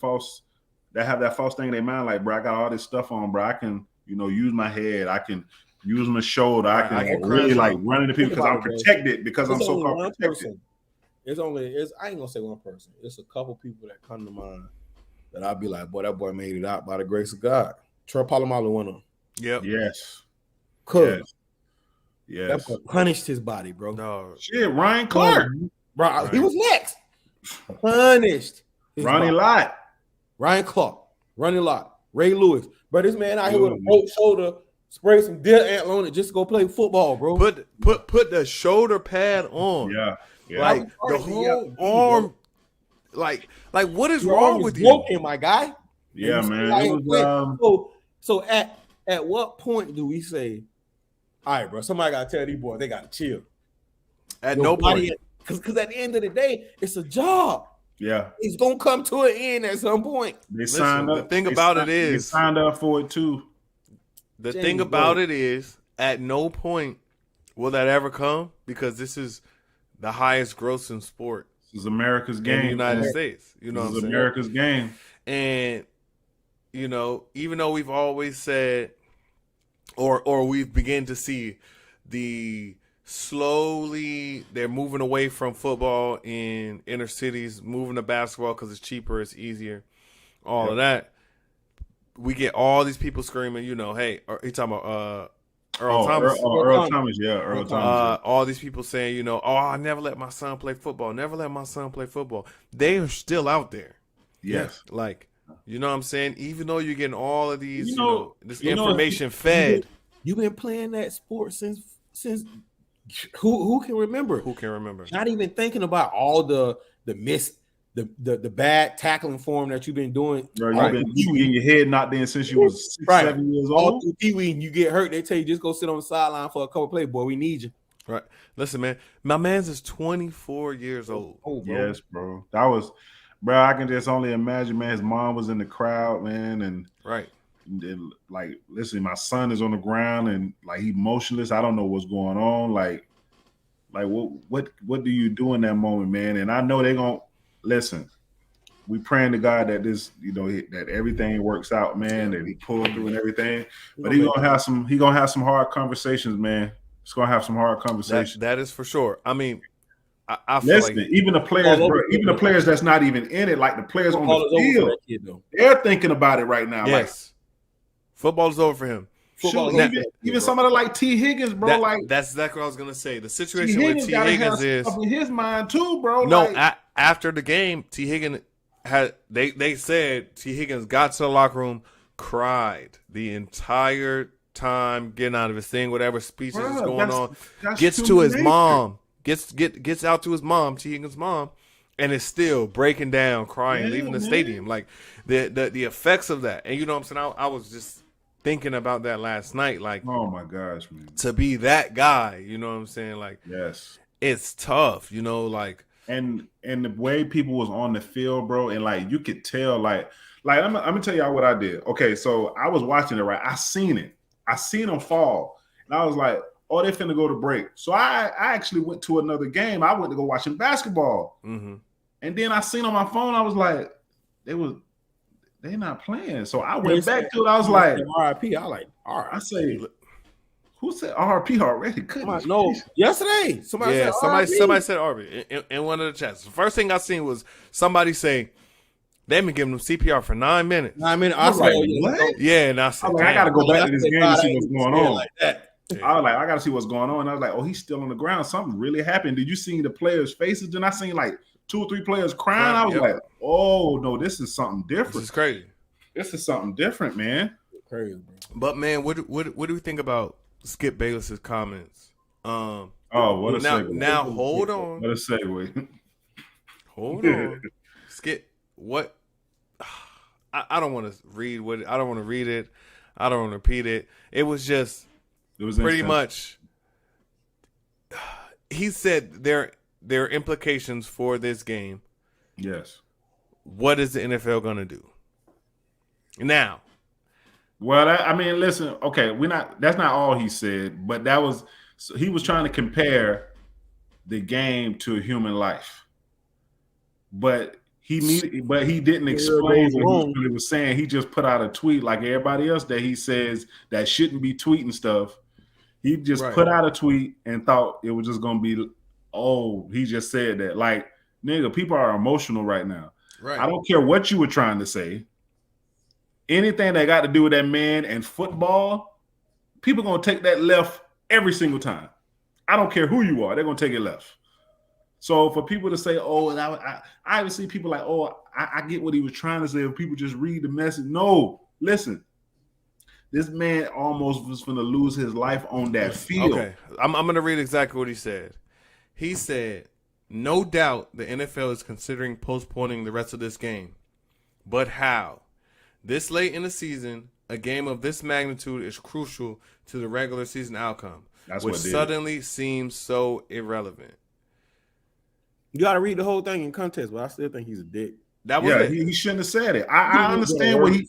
S2: false thing in their mind. Like, bro, I got all this stuff on, bro. I can use my head. I can use my shoulder. I can,
S1: I can
S2: really
S1: crash
S2: like
S1: out.
S2: run into people because I'm
S3: Think about it,
S2: protected. Because I'm
S3: It's
S2: so
S3: only
S2: called
S3: one
S2: protected.
S3: person. I ain't gonna say one person. It's a couple people that come to mind that I'd be like, boy, that boy made it out by the grace of God. Trey Palomalo one of them.
S1: Yep.
S2: Yes.
S3: Cause
S2: Yes.
S3: that boy punished his body, bro.
S1: No.
S2: Shit, Ryan Clark,
S3: Bro,
S1: Right.
S3: he was next. Punished. his
S2: Ronnie
S3: body.
S2: Lott.
S3: Ryan Clark, Ronnie Lott, Ray Lewis. Bro, this man out here with a broke shoulder, spray some deer antler on it just to go play football, bro.
S1: Put the shoulder pad on.
S2: Yeah. Yeah.
S1: Like the whole arm. Like what is
S3: Your
S1: wrong
S3: arm
S1: with
S3: is
S1: you?
S3: broken, my guy.
S2: Yeah,
S3: And
S2: man.
S3: like,
S2: It was,
S3: so at what point do we say all right, bro. Somebody gotta tell these boys they gotta chill.
S1: At no point.
S3: Because at the end of the day, it's a job.
S2: Yeah,
S3: It's gonna come to an end at some point.
S2: they signed up.
S1: The thing about it
S2: they
S1: is,
S2: signed up for it too.
S1: the thing about it is, at no point will that ever come because this is the highest grossing sport
S2: This is America's game.
S1: in the United States. You know what I'm
S2: This is
S1: saying?
S2: America's game.
S1: And you know, even though we've always said, or we've begun to see the slowly they're moving away from football in inner cities, moving to basketball because it's cheaper, it's easier, all of that. We get all these people screaming, you know, hey, you talking about Earl Thomas?
S2: Earl Thomas, yeah, Earl Thomas.
S1: All these people saying, you know, oh, I never let my son play football. Never let my son play football. They are still out there.
S2: Yes.
S1: Like, you know what I'm saying? Even though you're getting all of these, this
S3: you know,
S1: information fed.
S3: You've been playing that sport since who can remember?
S1: Who can remember?
S3: Not even thinking about all the bad tackling form that you've been doing.
S2: Bro, you've been getting your head knocked in since you was 6-7 years old.
S3: When you get hurt, they tell you just go sit on the sideline for a couple plays. Boy, we need you.
S1: Right. Listen, man. My man's is 24 years old.
S3: Oh, bro.
S2: Yes, bro. That was, bro. I can just only imagine, man. His mom was in the crowd, man, and
S1: right.
S2: And like, listen, my son is on the ground and like he motionless. I don't know what's going on. Like what do you do in that moment, man? And I know they're gonna listen. We praying to God that this, that everything works out, man. That he pulled through and everything. But he gonna have some hard conversations, man. It's gonna have some hard conversations.
S1: That is for sure. I mean, I feel
S2: listen, like even the players, bro, even the players that's not even in it, like the players on the field, they're thinking about it right now.
S1: Yes. Football is over for him.
S2: Even somebody like T. Higgins, bro.
S1: That's exactly what I was gonna say. The situation with T. Higgins is
S2: in his mind too, bro.
S1: No, after the game, T. Higgins had they said T. Higgins got to the locker room, cried the entire time, getting out of his thing, whatever speeches is going on, gets to his mom, gets out to his mom, T. Higgins' mom, and is still breaking down, crying, leaving the stadium. Like the effects of that, and you know what I'm saying. I was just thinking about that last night, like,
S2: oh my gosh, man,
S1: to be that guy, you know what I'm saying? Like,
S2: yes,
S1: it's tough, like,
S2: and the way people was on the field, bro, and like you could tell, like I'm gonna tell y'all what I did. Okay, so I was watching it, right? I seen them fall, and I was like, oh, they finna go to break. So I actually went to another game. I went to go watching basketball, and then I seen on my phone, I was like, they not playing. So I went back to it. I was like,
S3: RIP. I like, all right.
S2: I say, who said RIP already?
S3: No, yesterday. Somebody
S1: said RIP in one of the chats. The first thing I seen was somebody say they've been giving them CPR for 9 minutes.
S3: 9 minutes.
S2: I was like, what?
S1: Yeah, and I said,
S2: I gotta go back to this game and see what's going on.
S3: Like that.
S2: I was like, I gotta see what's going on. And I was like, oh, he's still on the ground. Something really happened. Did you see the players' faces? Then I seen like 2 or 3 players crying. I was like, oh no, this is something different.
S1: This is crazy.
S2: This is something different, man.
S3: Crazy, bro.
S1: But man, what do we think about Skip Bayless's comments?
S2: What a segue.
S1: Now hold on.
S2: What a segue.
S1: Hold on. Skip, what? I don't want to read I don't want to read it. I don't want to repeat it. It was pretty much. He said there are implications for this game.
S2: Yes.
S1: What is the NFL going to do now?
S2: Well, listen. Okay, that's not all he said, but he was trying to compare the game to human life, but he didn't explain what he was saying. He just put out a tweet like everybody else that he says that shouldn't be tweeting stuff. He just put out a tweet and thought it was just gonna be, oh, he just said that. Like, nigga, people are emotional right now. Right. I don't care what you were trying to say. Anything that got to do with that man and football, people gonna take that left every single time. I don't care who you are, they're gonna take it left. So for people to say, oh, and I even see people like, oh, I get what he was trying to say. If people just read the message, no, listen. This man almost was going to lose his life on that field.
S1: Okay, I'm going to read exactly what he said. He said, no doubt the NFL is considering postponing the rest of this game. But how? This late in the season, A game of this magnitude is crucial to the regular season outcome,
S2: That's
S1: which
S2: what did it.
S1: suddenly seems so irrelevant.
S3: You got to read the whole thing in context, but I still think he's a dick.
S1: That was it.
S2: He shouldn't have said it.
S3: He
S2: I
S3: didn't
S2: understand
S3: go
S2: what
S3: to
S2: he.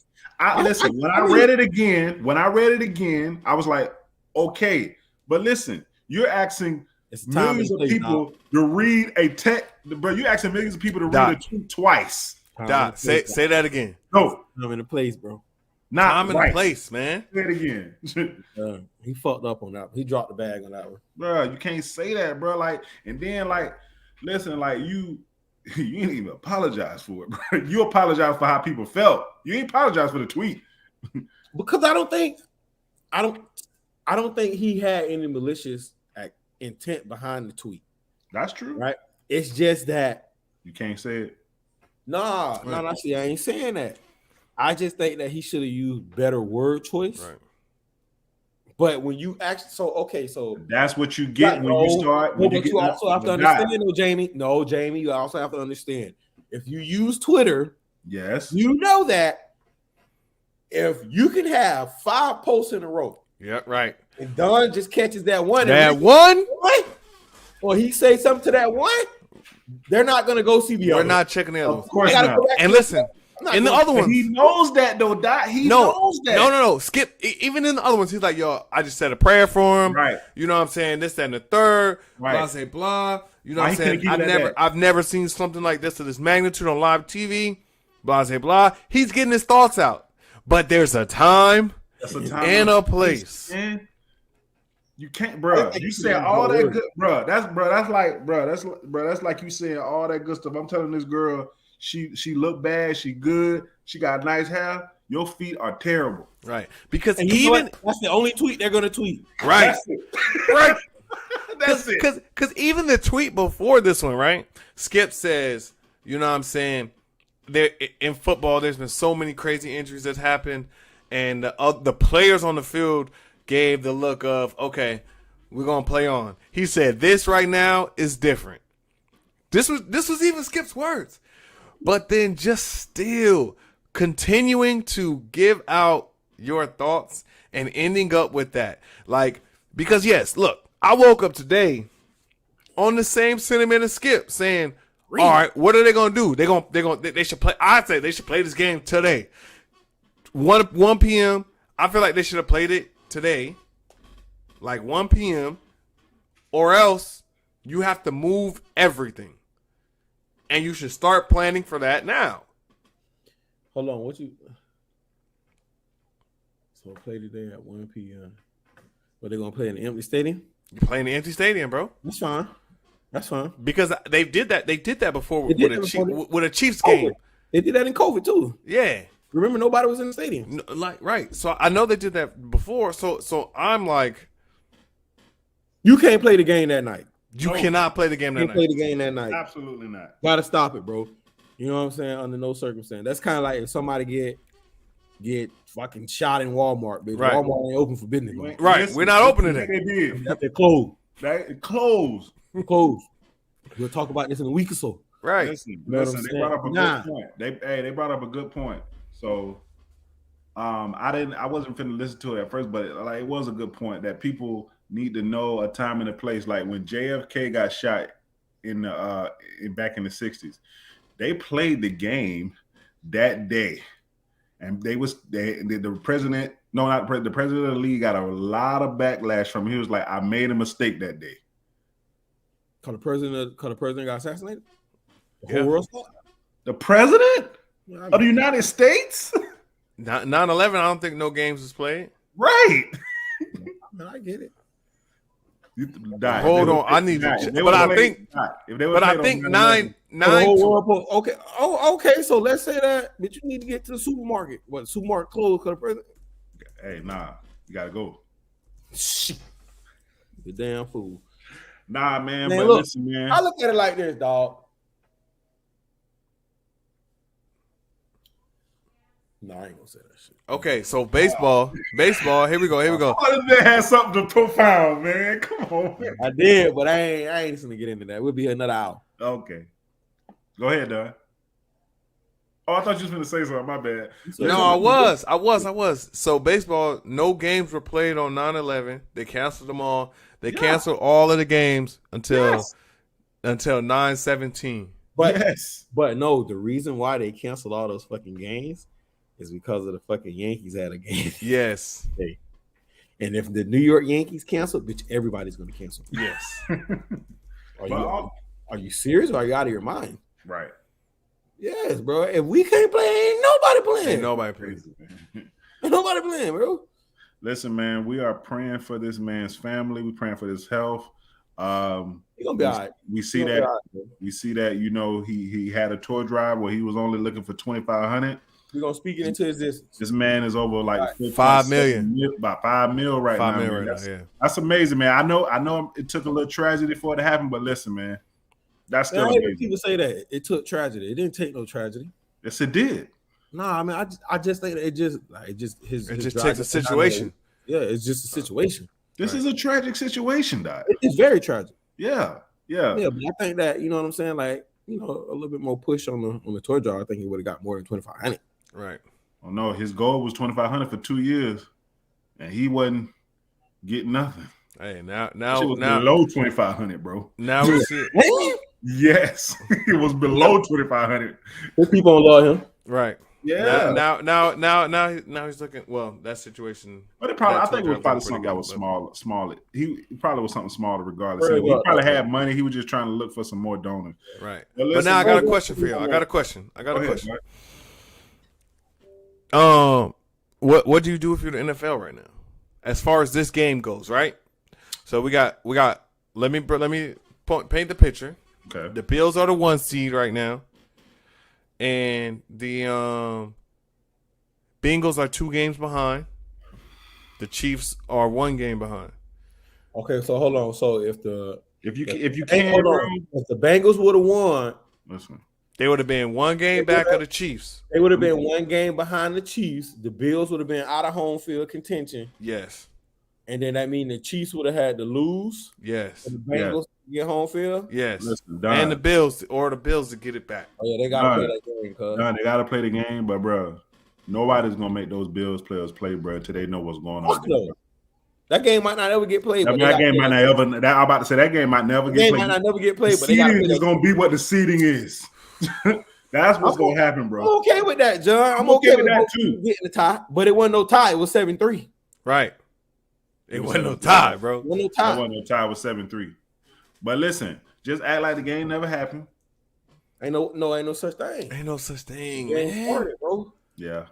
S2: Listen, when I read it again, I was like, okay, but listen, you're asking
S3: It's time
S2: millions
S3: and
S2: of
S3: place,
S2: people to read a text, bro. You're asking millions of people to
S1: Doc.
S2: read a tweet twice.
S1: Doc, say that again.
S2: No,
S3: I'm in the place, bro.
S2: not
S1: Time and
S2: right.
S1: place, man.
S2: Say it again.
S3: He fucked up on that one. He dropped the bag on that one.
S2: Bro, you can't say that, bro. Like, and then listen, you ain't even apologize for it, bro. You apologize for how people felt. You ain't apologize for the tweet.
S3: Because I don't think he had any malicious intent behind the tweet.
S2: That's true.
S3: Right? It's just that
S2: you can't say it.
S3: Nah, see, I ain't saying that. I just think that he should have used better word choice.
S1: Right.
S3: But when you actually, so
S2: that's what you get when you start. When
S3: you also have to understand, Jamie. No, Jamie, you also have to understand. If you use Twitter,
S2: yes,
S3: you know that if you can have 5 posts in a row,
S1: yeah, right,
S3: and Don just catches that one, or he say something to that one, they're not gonna go see the other.
S1: We're not checking the other.
S2: Of course not.
S1: And listen. In the other ones,
S2: he knows that though. He knows that.
S1: No. Skip. Even in the other ones, he's like, "Yo, I just said a prayer for him."
S2: Right.
S1: You know what I'm saying? This, that, and the third.
S2: Right.
S1: Blah, say blah. You know what I'm saying? I've never seen something like this to this magnitude on live TV. Blah, say blah. He's getting his thoughts out, but there's a time, and a place.
S2: Man. You can't, bro. You said all that good, bro. That's like you saying all that good stuff. I'm telling this girl. She look bad. She good. She got nice hair. Your feet are terrible.
S1: Right. Because
S3: and
S1: even
S3: that's the only tweet they're gonna tweet.
S1: Right.
S2: That's it.
S1: Right.
S2: That's it.
S1: Because even the tweet before this one, right? Skip says, you know what I'm saying? There in football, there's been so many crazy injuries that's happened, and the players on the field gave the look of, okay, we're gonna play on. He said this right now is different. This was even Skip's words. But then just still continuing to give out your thoughts and ending up with that. Like, because yes, look, I woke up today on the same sentiment as Skip saying, all right, what are they going to do? They should play. I'd say they should play this game today. 1 p.m. I feel like they should have played it today. Like 1 p.m. or else you have to move everything. And you should start planning for that now.
S3: Hold on, So play today at 1 p.m. But they're gonna play in an empty stadium?
S1: You're playing an empty stadium, bro.
S3: That's fine.
S1: Because they did that before with a Chiefs game.
S3: They did that in COVID too.
S1: Yeah.
S3: Remember, nobody was in the stadium.
S1: Right. So I know they did that before. So I'm like,
S3: you can't play the game that night.
S1: You cannot play the game that night.
S3: Play the game that night.
S2: Absolutely not.
S3: Gotta stop it, bro. You know what I'm saying? Under no circumstance. That's kind of like if somebody get fucking shot in Walmart, bitch.
S1: Right.
S3: Walmart ain't open for business.
S1: Right.
S2: Listen,
S1: we're not opening it.
S2: They did.
S3: They're closed.
S2: They closed.
S3: Closed. We'll talk about this in a week or so.
S1: Right.
S2: Listen. They brought up a good point. They brought up a good point. So, I wasn't finna listen to it at first, but it was a good point that people need to know a time and a place. Like when JFK got shot back in the 60s, they played the game that day, and the president, the president of the league got a lot of backlash from him. He was like, I made a mistake that day.
S3: Cause the president got assassinated? The
S1: whole
S3: world stopped?
S2: The president of the United States?
S1: 9/11, I don't think no games was played.
S2: Right.
S3: I get it.
S1: Hold on, I need to check. But I think 9.
S3: Okay. Oh, okay. So let's say that, but you need to get to the supermarket. What, the supermarket closed because the president?
S2: Hey, nah, you gotta go.
S3: The damn fool.
S2: Nah, man.
S3: But
S2: look, listen, man.
S3: I look at it like this, dog. No, I ain't gonna say that shit.
S1: Okay, so baseball. Here we go.
S2: Oh, this man has something profound, man. Come on, man.
S3: I did, but I ain't just gonna get into that. We'll be here another hour.
S2: Okay, go ahead, Don. Oh, I thought you was going to say something. My bad.
S1: No, I was. So baseball, no games were played on 9/11. They canceled them all. They canceled all of the games until 9/17.
S3: But no, the reason why they canceled all those fucking games is because of the fucking Yankees had a game.
S1: Yes.
S3: And if the New York Yankees canceled, bitch, everybody's going to cancel.
S1: Yes.
S3: Are you serious or are you out of your mind?
S2: Right.
S3: Yes, bro. If we can't play, ain't nobody playing.
S1: Ain't nobody playing.
S3: Ain't nobody playing, bro.
S2: Listen, man, we are praying for this man's family. We're praying for his health.
S3: He's gonna be all right.
S2: We see that, you know, he had a tour drive where he was only looking for 2,500.
S3: We're gonna speak it into existence.
S2: This man is over like
S1: 5 million.
S2: About 5 mil right now.
S1: 5 million right now, yeah.
S2: That's amazing, man. I know it took a little tragedy for it to happen, but listen, man, that's still amazing.
S3: People say that it took tragedy. It didn't take no tragedy.
S2: Yes, it did.
S3: Nah, I mean, I just think that it just
S1: takes a situation.
S3: Yeah, it's just a situation.
S2: This is a tragic situation, Doc.
S3: It's very tragic.
S2: Yeah.
S3: But I think that, you know what I'm saying, like, you know, a little bit more push on the tour jar. I think he would have got more than 2,500.
S1: Right.
S2: Oh no, his goal was 2,500 for 2 years, and he wasn't getting nothing.
S1: Hey, now
S2: below 2,500, bro.
S1: Now we see it.
S2: Yes, it was below 2,500.
S3: People don't love him.
S1: Right.
S2: Yeah.
S1: Now he's looking. Well, that situation.
S2: But I think it was probably something that was small. He probably was something smaller regardless. He probably had money. He was just trying to look for some more donors.
S1: Right.
S2: But
S1: But now I got a question for you. I got a question. What do you do if you're the NFL right now, as far as this game goes? Right. So we got. Let me paint the picture.
S2: Okay.
S1: The Bills are the 1 seed right now, and the Bengals are 2 games behind. The Chiefs are 1 game behind.
S3: Okay, so hold on. So if the Bengals would have won,
S2: listen,
S1: they would have been 1 game back of the Chiefs.
S3: They would have been 1 game behind the Chiefs. The Bills would have been out of home field contention.
S1: Yes.
S3: And then that means the Chiefs would have had to lose.
S1: Yes.
S3: And the Bengals get home field.
S1: Yes.
S2: Listen,
S1: and the Bills to get it back.
S3: Oh yeah, they gotta play that game, cuz.
S2: They gotta play the game, but bro, nobody's gonna make those Bills players play, bro, until they know what's going on.
S3: That game might not ever get played.
S2: That game might not ever. I'm about to say that game might never get played.
S3: Might not never get played.
S2: The seeding is gonna be what the seeding is. That's what's gonna happen, bro.
S3: I'm okay with that, John. I'm okay with that too. Getting the tie, but it wasn't no tie. It was 7-3.
S1: Right. It wasn't no tie, bro.
S3: It wasn't no tie.
S2: It wasn't no tie. It was 7-3. But listen, just act like the game never happened.
S3: Ain't no such thing.
S1: Ain't no such thing, man.
S3: Started, bro.
S2: Yeah.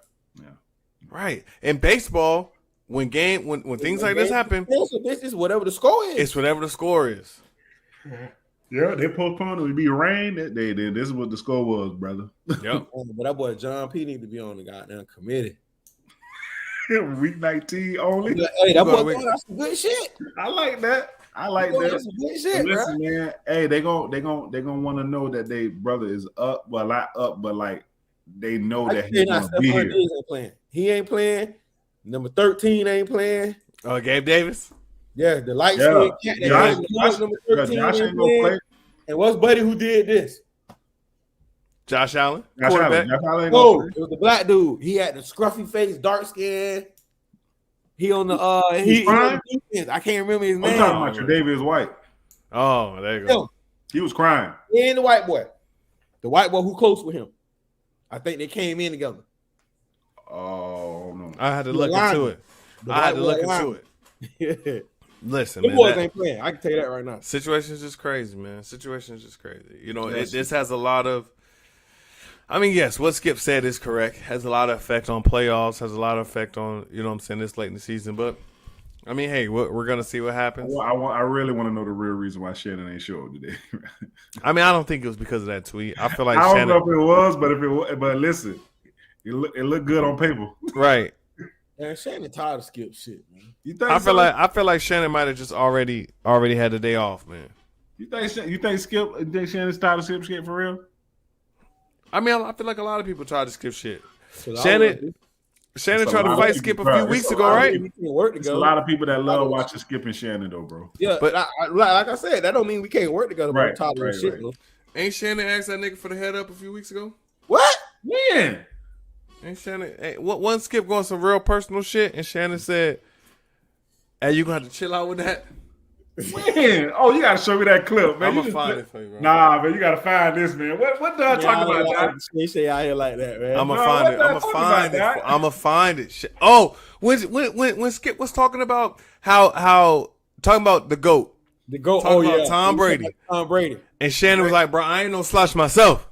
S1: Right. In baseball, when things like this happen,
S3: this is whatever the score is.
S1: It's whatever the score is.
S2: Yeah, they postponed it. It'd be rain that day. Then this is what the score was, brother.
S1: Yep.
S3: But that boy John P need to be on the goddamn committee.
S2: Week 19 only.
S3: Hey, that boy that's some good shit.
S2: I like that. That's
S3: some good shit,
S2: listen, bro. Man. Hey, they gonna want to know that they brother is up, well, not up, but like they know that he's gonna be here.
S3: Ain't playing. He ain't playing. Number 13 ain't playing.
S1: Oh, Gabe Davis.
S3: Yeah, the light skin cat. Number 13
S2: Josh ain't gonna play.
S3: And what's buddy who did this?
S1: Josh Allen.
S2: Josh Allen.
S3: No, it was the black dude. He had the scruffy face, dark skin. He on the he on the defense. I can't remember his name.
S2: I'm talking about Tre'Davious White.
S1: Oh, there you go.
S2: He was crying.
S3: And the white boy who close with him. I think they came in together.
S2: Oh no!
S1: I had to look into it.
S3: Yeah.
S1: Listen,
S3: the
S1: man.
S3: Boys ain't playing. I can tell you that right now.
S1: Situation's just crazy, man. Situation's just crazy. You know, this has a lot of. I mean, yes, what Skip said is correct. Has a lot of effect on playoffs. Has a lot of effect on, you know what I'm saying, this late in the season. But, I mean, hey, we're going to see what happens.
S2: I really want to know the real reason why Shannon ain't show up today.
S1: I mean, I don't think it was because of that tweet. I feel like
S2: I don't know if it was, but listen, it looked good on paper.
S1: Right.
S3: Man, Shannon tired of Skip shit, man.
S2: You think
S1: I feel like Shannon might have just already had the day off, man.
S2: You think Shannon's tired of Skip for real?
S1: I mean, I feel like a lot of people try to skip shit. Shannon tried to fight Skip a few weeks ago, right?
S2: There's a lot of people that love watching Skip and Shannon, though, bro.
S3: Yeah, but like I said, that don't mean we can't work together.
S2: Right.
S3: Shit,
S1: Ain't Shannon asked that nigga for the head up a few weeks ago?
S3: What?
S2: When?
S1: And Shannon, hey, what one Skip going some real personal shit, and Shannon said, "Hey, you gonna have to chill out with that."
S2: When? Oh, you gotta show me that clip, man.
S1: I'm
S2: You
S1: gonna
S2: just-
S1: find it for you, bro.
S2: Nah, man, you gotta find this, man. What the hell talking about, Doc?
S3: They say out here like that, man.
S1: I'm gonna
S2: Bro,
S1: find
S2: what
S1: it.
S2: the
S1: I'm
S2: hell
S1: gonna
S2: talking
S1: find
S2: about,
S1: it.
S2: Doc?
S1: I'm gonna find it. Shit. Oh, when Skip was talking about how talking about the GOAT,
S3: The GOAT.
S1: talking about Tom Brady,
S3: Tom Brady.
S1: and Shannon was like, "Bro, I ain't no slouch myself."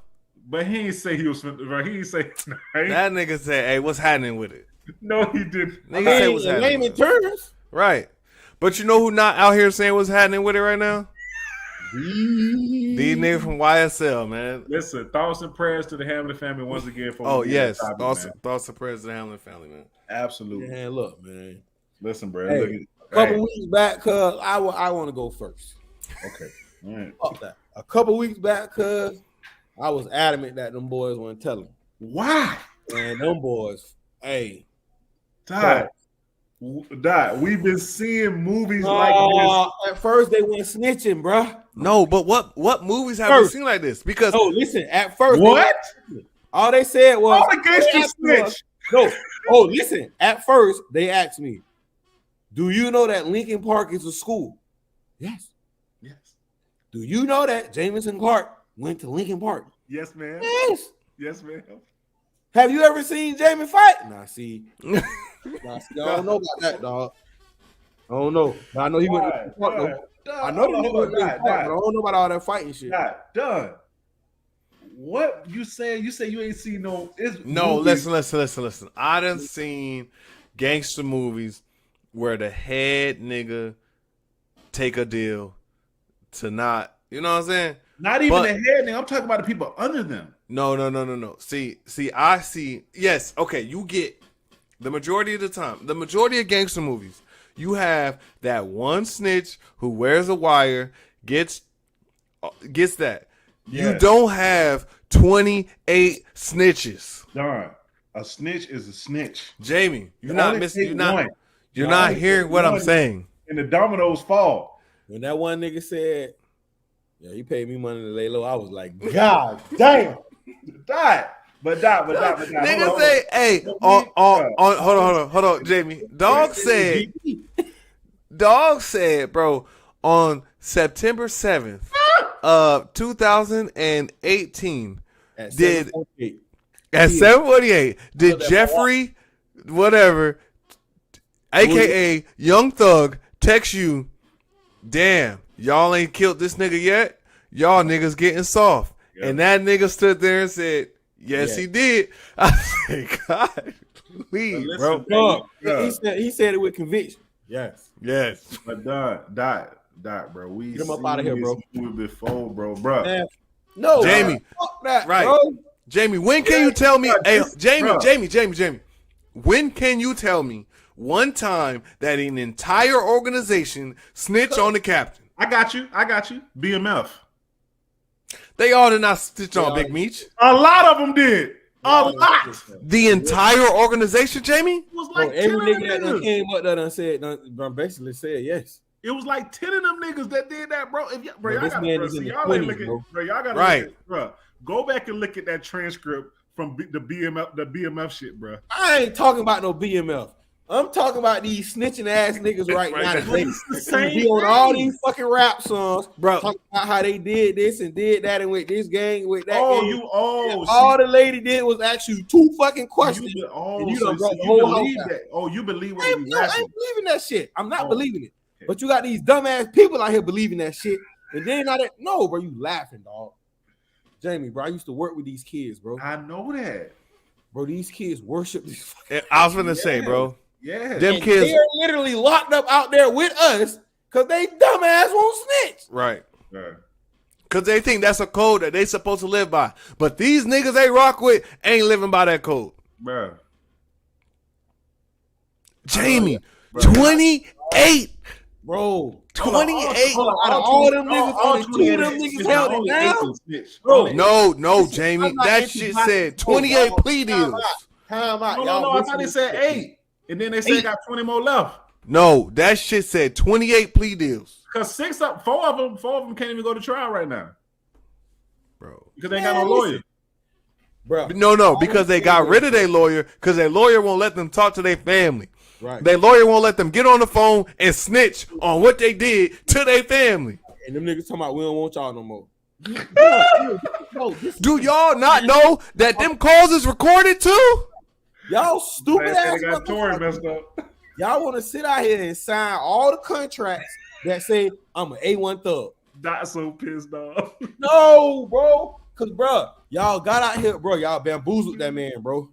S2: But he ain't say he was. Bro, he ain't say.
S1: That nigga said, "Hey, what's happening with it?"
S2: No, he didn't.
S1: Nigga say what's
S3: In
S1: happening.
S3: layman
S1: With it.
S3: terms,
S1: Right, but you know who not out here saying what's happening with it right now? These niggas from YSL, man.
S2: Listen, thoughts and prayers to the Hamilton family once again. For
S1: Oh
S2: we get
S1: yes,
S2: that topic, man.
S1: thoughts and prayers to the Hamlin family, man.
S2: Absolutely.
S3: man, look, man.
S2: Listen, bro.
S3: Hey,
S2: look
S3: A couple
S2: hey,
S3: weeks back, cuz I want to go first.
S2: Okay. All right.
S3: Fuck that. A couple weeks back, cuz I was adamant that them boys weren't telling.
S2: Why?
S3: And them boys, hey,
S2: Dot. We've been seeing movies like
S3: at first they went snitching, bruh.
S1: No, but what movies have we
S3: First.
S1: seen like this? Because
S3: No, listen. At
S2: this.
S3: first,
S2: What?
S3: all they said was,
S2: All against you, snitch.
S3: no. Oh, listen. At first, they asked me, "Do you know that Lincoln Park is a school?" Yes.
S2: Yes.
S3: Do you know that Jamison Clark went to Lincoln Park?
S2: Yes, ma'am.
S3: Yes.
S2: Yes, ma'am.
S3: Have you ever seen Jamie fight? Nah, see. I don't know about that, dog. I don't know. But I know he went to Lincoln Park, though. I know he went to Lincoln Park, but I don't know about all that fighting shit.
S2: Done. What you saying? You say you ain't seen no.
S1: no,
S2: movies.
S1: listen. I done seen gangster movies where the head nigga take a deal to not, you know what I'm saying?
S2: Not even
S1: But-
S2: the head nigga. I'm talking about the people under them.
S1: No. See, I see. Yes, okay. You get the majority of the time. The majority of gangster movies, you have that one snitch who wears a wire, gets that. You
S2: Yes.
S1: don't have 28 snitches.
S2: Darn. A snitch is a snitch.
S1: Jamie, you're
S2: You
S1: not
S2: only
S1: missing.
S2: take
S1: You're not.
S2: one.
S1: You're
S2: You
S1: not
S2: only
S1: hearing
S2: take
S1: what I'm
S2: one.
S1: saying.
S2: And the dominoes fall.
S3: When that one nigga said, "Yeah, he paid me money to lay low," I was like, "God damn!"
S2: But
S1: Nigga say, "Hey, hold on, Jamie." Dog said, bro, on September 7th of 2018,
S3: At
S1: Did-
S3: 7:48.
S1: at 7:48, did Jeffrey, whatever, aka Young Thug, text you, "Damn, y'all ain't killed this nigga yet? Y'all niggas getting soft."
S2: Yeah.
S1: And that nigga stood there and said, "Yes,
S3: Yeah.
S1: he did." I said, "God, please,
S2: But
S1: bro."
S2: listen,
S3: Dog,
S2: Yeah.
S3: he said it with conviction. Yes.
S1: Yes.
S2: But Dot, bro. We
S3: Get him up
S2: seen
S3: outta here,
S2: this
S3: bro.
S2: movie before, bro.
S3: Man, no,
S1: Jamie.
S3: fuck that,
S1: Right.
S3: bro.
S1: Jamie, when can you tell me?
S2: Yeah,
S1: Hey,
S2: this-
S1: Jamie,
S2: bruh.
S1: Jamie. When can you tell me one time that an entire organization snitched on the captain?
S2: I got you. BMF.
S1: They all did not snitch on
S3: Yeah.
S1: Big Meech.
S2: A lot of them did. A lot. It
S1: The entire organization, Jamie?
S2: was
S3: Bro,
S2: like 10
S3: every
S2: of them
S3: nigga that done
S2: niggas.
S3: came up there done said, done basically said yes.
S2: It was like 10 of them niggas that did that, bro. If
S3: Bro,
S2: y'all
S3: this
S2: gotta,
S3: man
S2: bro,
S3: is in
S2: see,
S3: the
S2: y'all ain't
S3: 20s,
S2: looking,
S3: bro.
S2: bro. Y'all gotta
S1: Right.
S2: look at, bro. Go back and look at that transcript from the BMF shit, bro.
S3: I ain't talking about no BMF. I'm talking about these snitching ass niggas right
S1: Right
S3: now.
S1: now.
S3: That they
S2: It's the same
S3: be on all
S2: thing.
S3: these fucking rap songs,
S1: Bro.
S3: talking about how they did this and did that, and with this gang, with that.
S2: Oh,
S3: gang.
S2: you
S3: all the lady did was ask you two fucking questions.
S2: You,
S3: and you done
S2: so
S3: brought the
S2: you
S3: whole house
S2: believe
S3: down.
S2: that? Oh, you believe what
S3: I
S2: they
S3: ain't,
S2: be
S3: no, I
S2: rapping?
S3: ain't believing that shit. I'm not
S2: Oh.
S3: believing it.
S2: Okay.
S3: But you got these dumbass people out here believing that shit, and then not that. No, bro, you laughing, dog. Jamie, bro, I used to work with these kids, bro.
S2: I know that.
S3: Bro, these kids worship these fucking.
S1: I was gonna say, bro.
S2: Yeah.
S1: Them
S3: And
S1: kids,
S3: they're literally locked up out there with us because they dumbass won't snitch.
S1: right?
S2: Yeah.
S1: Because they think that's a code that they supposed to live by. But these niggas they rock with ain't living by that code.
S2: Bro.
S1: Jamie,
S2: Bro.
S1: 28.
S3: Bro,
S1: 28.
S3: out of all them niggas, only two of them niggas held it down. Bro.
S1: No, Jamie.
S3: I'm not
S1: That
S3: into
S1: shit
S3: black
S1: said
S3: people,
S1: 28
S3: dog.
S1: plea
S3: Time
S1: deals.
S3: Time out.
S2: No,
S3: Y'all
S2: I thought they
S3: missing
S2: said
S3: this shit.
S2: 8. And then they said
S3: 8.
S2: got 20 more left.
S1: No, that shit said 28 plea deals.
S2: Because 4 of them can't even go to trial right now.
S1: Bro.
S2: Because they ain't got no
S3: Man,
S2: lawyer.
S3: listen. bro.
S1: No, because they got rid of their lawyer because their lawyer won't let them talk to their family.
S3: Right.
S1: Their lawyer won't let them get on the phone and snitch on what they did to their family.
S3: And them niggas talking about we don't want y'all no more.
S1: Do y'all not know that them calls is recorded too?
S3: Y'all stupid ass
S2: They got Tory messed
S3: motherfuckers.
S2: up.
S3: Y'all want to sit out here and sign all the contracts that say I'm an A1 thug.
S2: Not so pissed off.
S3: No, bro. Cause bro, y'all got out here, bro. Y'all bamboozled that man, bro.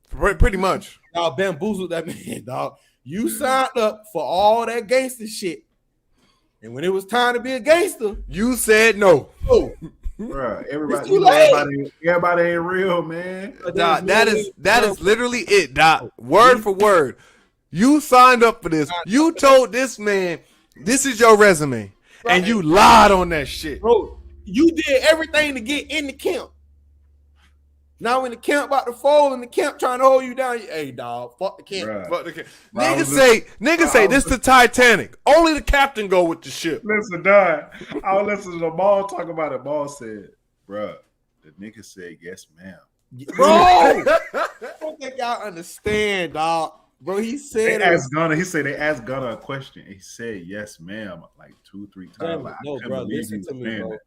S1: Pretty much.
S3: Y'all bamboozled that man, dog. You signed up for all that gangster shit. And when it was time to be a gangster,
S1: You said no.
S3: oh,
S2: Bro,
S3: It's
S2: everybody,
S3: too
S2: you know,
S3: late.
S2: everybody ain't real, man.
S1: Doc, that is literally it, Doc. Word for word. You signed up for this. You told this man, this is your resume. And you lied on that shit.
S3: bro, you did everything to get in the camp. Now when the camp about to fold and the camp trying to hold you down, hey dog, fuck the camp.
S2: Bruh.
S1: Fuck the ca-
S2: Bro, I
S1: Niggas
S2: was
S1: say this the Titanic. Only the captain go with the ship.
S2: Listen, Don. I was listening to the ball talk about it. Ball said, bruh, the nigga said yes, ma'am.
S3: Bro, I don't think y'all understand, dog. Bro, he
S2: They
S3: said
S2: asked Gunner, he said they asked Gunner a question. He said yes, ma'am, like 2-3 times. Like, I
S3: no,
S2: couldn't
S3: bro,
S2: believe
S3: listen
S2: he
S3: to
S2: was
S3: me,
S2: saying
S3: bro.
S2: that.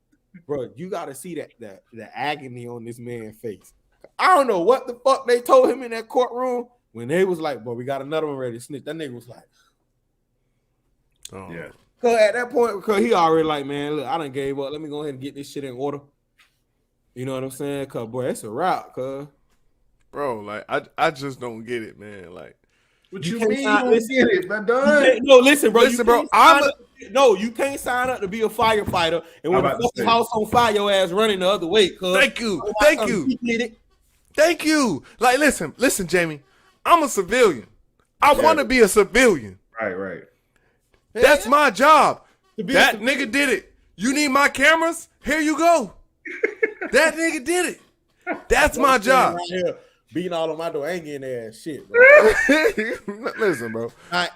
S3: Bro, you gotta see the agony on this man's face. I don't know what the fuck they told him in that courtroom when they was like, bro, we got another one ready to snitch. That nigga was like,
S1: Oh.
S2: Yeah.
S3: cause at that point, because he already like, man, look, I done gave up. Let me go ahead and get this shit in order. You know what I'm saying? Cause boy, it's a route, cuz.
S1: Bro, like I just don't get it, man. Like
S2: What
S3: You
S2: you
S3: can't
S2: mean you
S3: sign-
S2: don't
S3: listen,
S2: get it, man, Don?
S3: No, listen, bro.
S1: Listen,
S3: you
S1: bro,
S3: can't
S1: I'm
S3: sign up- no, you can't sign up to be a firefighter, and when
S2: I'm
S3: the
S2: about to
S3: fucking
S2: say.
S3: house on fire, your ass running the other way. Cuz
S1: thank you.
S3: He did it.
S1: Thank you. Like listen, Jamie. I'm a civilian. I want to be a civilian.
S2: Right.
S1: That's my job.
S3: To be a
S1: That
S3: civilian.
S1: nigga did it. You need my cameras? Here you go. That nigga did it. That's my job.
S3: Right here, beating all on my door, I ain't getting their ass shit, bro.
S1: Listen, bro.
S2: Nah,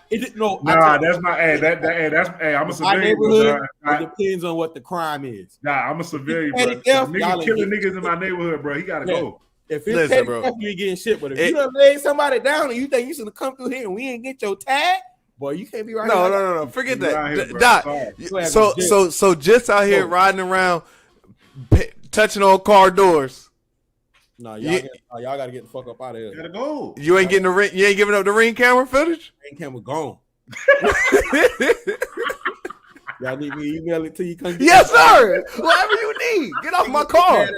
S2: that's my hey, I'm a
S3: my
S2: civilian.
S3: neighborhood.
S2: Bro.
S3: It depends on what the crime is.
S2: Nah, I'm a civilian,
S3: Petty
S2: bro.
S3: theft,
S2: Nigga
S3: y'all
S2: killing
S3: ain't
S2: niggas in my neighborhood, bro. He gotta
S3: Yeah.
S2: go.
S3: If it's
S1: Listen,
S3: petty
S1: bro.
S3: theft, you ain't getting shit. But if
S1: It-
S3: you done laid somebody down and you think you should have come through here and we ain't get your tag, boy, you can't be right here.
S1: No. Forget
S2: You out here,
S1: that.
S2: bro.
S1: Doc.
S2: Sorry.
S1: So just out here riding around, touching on car doors.
S3: No,
S1: Yeah.
S3: y'all gotta get the fuck up out of here.
S2: Gotta go.
S1: You ain't getting the ring. You ain't giving up the ring camera footage.
S3: Ain't camera gone. Y'all need me to email it to you. Come get
S1: Yes, sir. Whatever you need. Get off my car.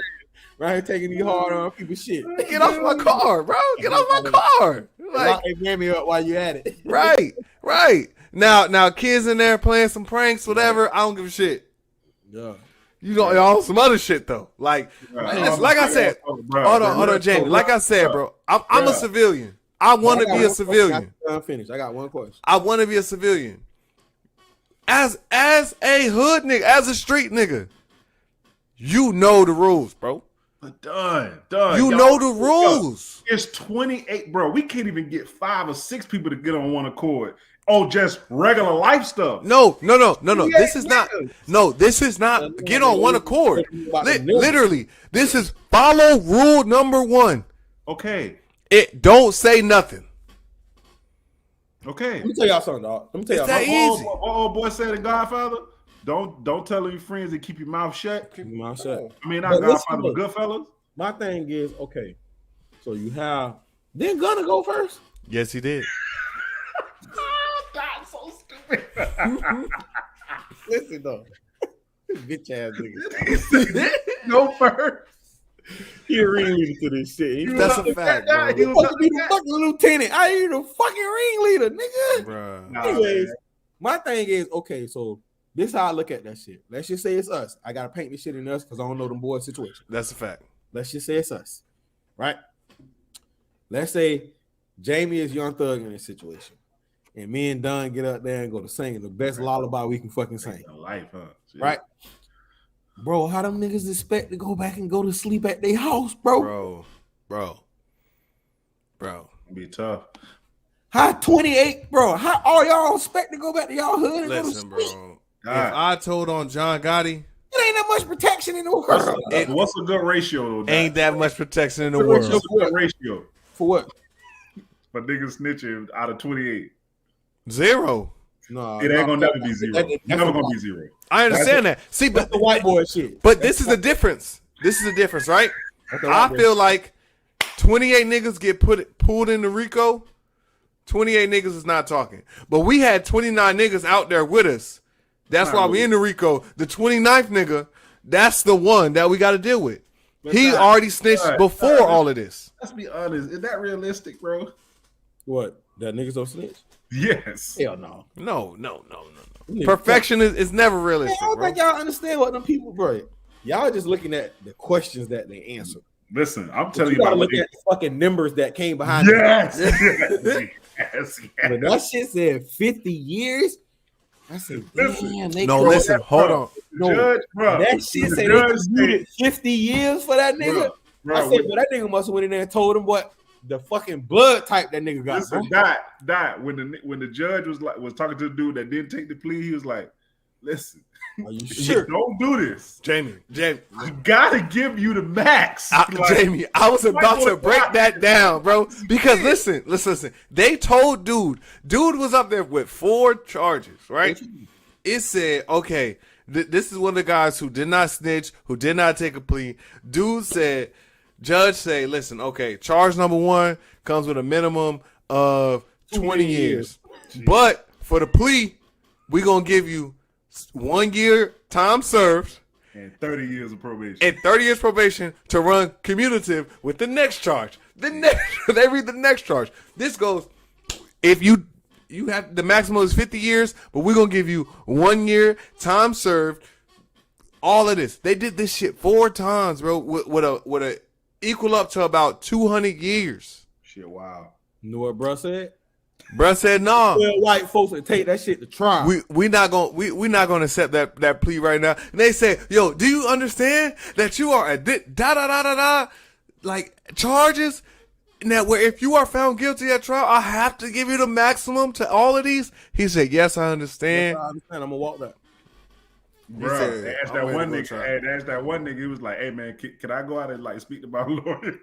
S3: Right here taking these hard on people shit.
S1: Get off my car, bro. Get off my car. Like,
S3: Lock that me up while you at it.
S1: right. Now, kids in there playing some pranks, whatever. I don't give a shit.
S3: Yeah.
S1: You know, on some other shit though. Like I said, hold on, Jamie. Like I said, bro, I'm a civilian. I want to be a civilian.
S3: I'm finished. I got one question.
S1: I want to be a civilian. As a hood nigga, as a street nigga, you know the rules, bro.
S2: Done.
S1: You know the rules.
S2: It's 28, bro. We can't even get 5 or 6 people to get on one accord. Oh, just regular life stuff.
S1: No.
S2: Yeah,
S1: This is not. No, this is not. Get on one accord. Literally, this is follow rule number 1.
S2: Okay.
S1: It don't say nothing.
S2: Okay.
S3: Let me tell y'all something, dog. Let me tell y'all
S1: It's that
S3: something.
S1: easy.
S2: What old boy said in Godfather? Don't tell your friends and keep your mouth shut.
S3: Keep your mouth shut.
S2: I mean,
S3: But
S2: not
S3: listen,
S2: Godfather, but Goodfellas.
S3: My thing is, okay, so you have then Gunna go first.
S1: Yes, he did.
S2: God, so stupid.
S3: Listen though, bitch ass nigga.
S2: Go first.
S3: He a ringleader to this shit. He
S1: That's
S2: up
S1: a
S2: to
S1: fact,
S2: that guy.
S1: bro.
S2: He was
S3: supposed
S2: up
S3: to be
S2: to
S3: the
S2: that.
S3: fucking lieutenant. I ain't the fucking ringleader, nigga.
S1: Bruh.
S2: Nah,
S3: Anyways,
S2: man.
S3: my thing is, okay, so this is how I look at that shit. Let's just say it's us. I gotta paint this shit in us because I don't know them boys' situation.
S1: That's a fact.
S3: Let's just say it's us, right? Let's say Jamie is Young Thug in this situation, and me and Don get up there and go to sing the best lullaby we can fucking sing,
S2: Life, huh? Shit.
S3: right? Bro, how them niggas expect to go back and go to sleep at their house, bro?
S1: Bro.
S2: It'd be tough.
S3: How 28, bro? How all y'all expect to go back to y'all hood and
S1: Listen,
S3: go to sleep?
S1: bro. If
S2: God.
S1: I told on John Gotti,
S3: It ain't that much protection in the world.
S2: What's a good ratio though?
S1: Ain't that much protection in the
S3: What's
S1: world.
S2: What's a good ratio
S3: For what?
S2: for niggas snitching out of 28?
S1: 0.
S3: No,
S2: It ain't gonna never be 0.
S3: That's
S2: Never gonna be 0.
S1: I understand that. See,
S3: That's
S1: but
S3: the white boy shit.
S1: But this is the difference. This is the difference, right? I feel like 28 niggas get pulled into Rico. 28 niggas is not talking. But we had 29 niggas out there with us. That's why we in the Rico. The 29th nigga, that's the one that we got to deal with. He already snitched before all of this.
S2: Let's be honest. Is that realistic, bro?
S3: What? That niggas don't snitch?
S2: Yes.
S3: Hell no.
S1: No. Perfection is never realistic,
S3: I don't
S1: bro.
S3: think y'all understand what them people, bro. Y'all just looking at the questions that they answer.
S2: Listen, I'm
S3: But
S2: telling
S3: you
S2: you
S3: gotta
S2: about
S3: look at the fucking numbers that came behind
S2: Yes.
S3: it.
S2: Yes.
S3: When that shit said 50 years, I said, damn, they
S1: No,
S3: bro,
S1: listen,
S3: that,
S1: hold
S3: bro,
S1: on.
S3: no,
S2: Judge, bro.
S3: that shit
S2: The
S3: said
S2: judge
S3: they commuted 50 years for that nigga.
S2: Bro,
S3: I said, but that nigga must have went in there and told him what the fucking blood type that nigga got.
S2: listen, Dot. When the judge was talking to the dude that didn't take the plea, he was like, "Listen,
S3: Are you sure?
S2: don't do this.
S1: Jamie.
S2: You gotta give you the max."
S1: Jamie, I was about to break that down, bro. Because listen. They told dude was up there with 4 charges, right? It said, okay, this is one of the guys who did not snitch, who did not take a plea. Dude said, judge say, listen, okay, charge number 1 comes with a minimum of 20 years. But for the plea, we're going to give you 1 year time served.
S2: And 30 years of probation.
S1: And 30 years probation to run cumulative with the next charge. They read the next charge. This goes, if you have the maximum is 50 years, but we're gonna give you 1 year time served. All of this, they did this shit 4 times, bro. With a equal up to about 200 years.
S2: Shit, wow.
S3: You know what bro said?
S1: Bruh said, "Nah,
S3: Well, white folks would take that shit to trial.
S1: we not gonna accept that plea right now." And they say, "Yo, do you understand that you are like charges now where if you are found guilty at trial, I have to give you the maximum to all of these?" He said, "Yes, I understand."
S3: I understand. I'm gonna walk that.
S2: Bro,
S1: said,
S2: they asked
S1: "I'm
S2: that
S1: ready
S2: one
S1: to go
S2: nigga.
S1: try."
S2: Hey, they asked that one nigga. He was like, "Hey man, can I go out and like speak to my lawyer?"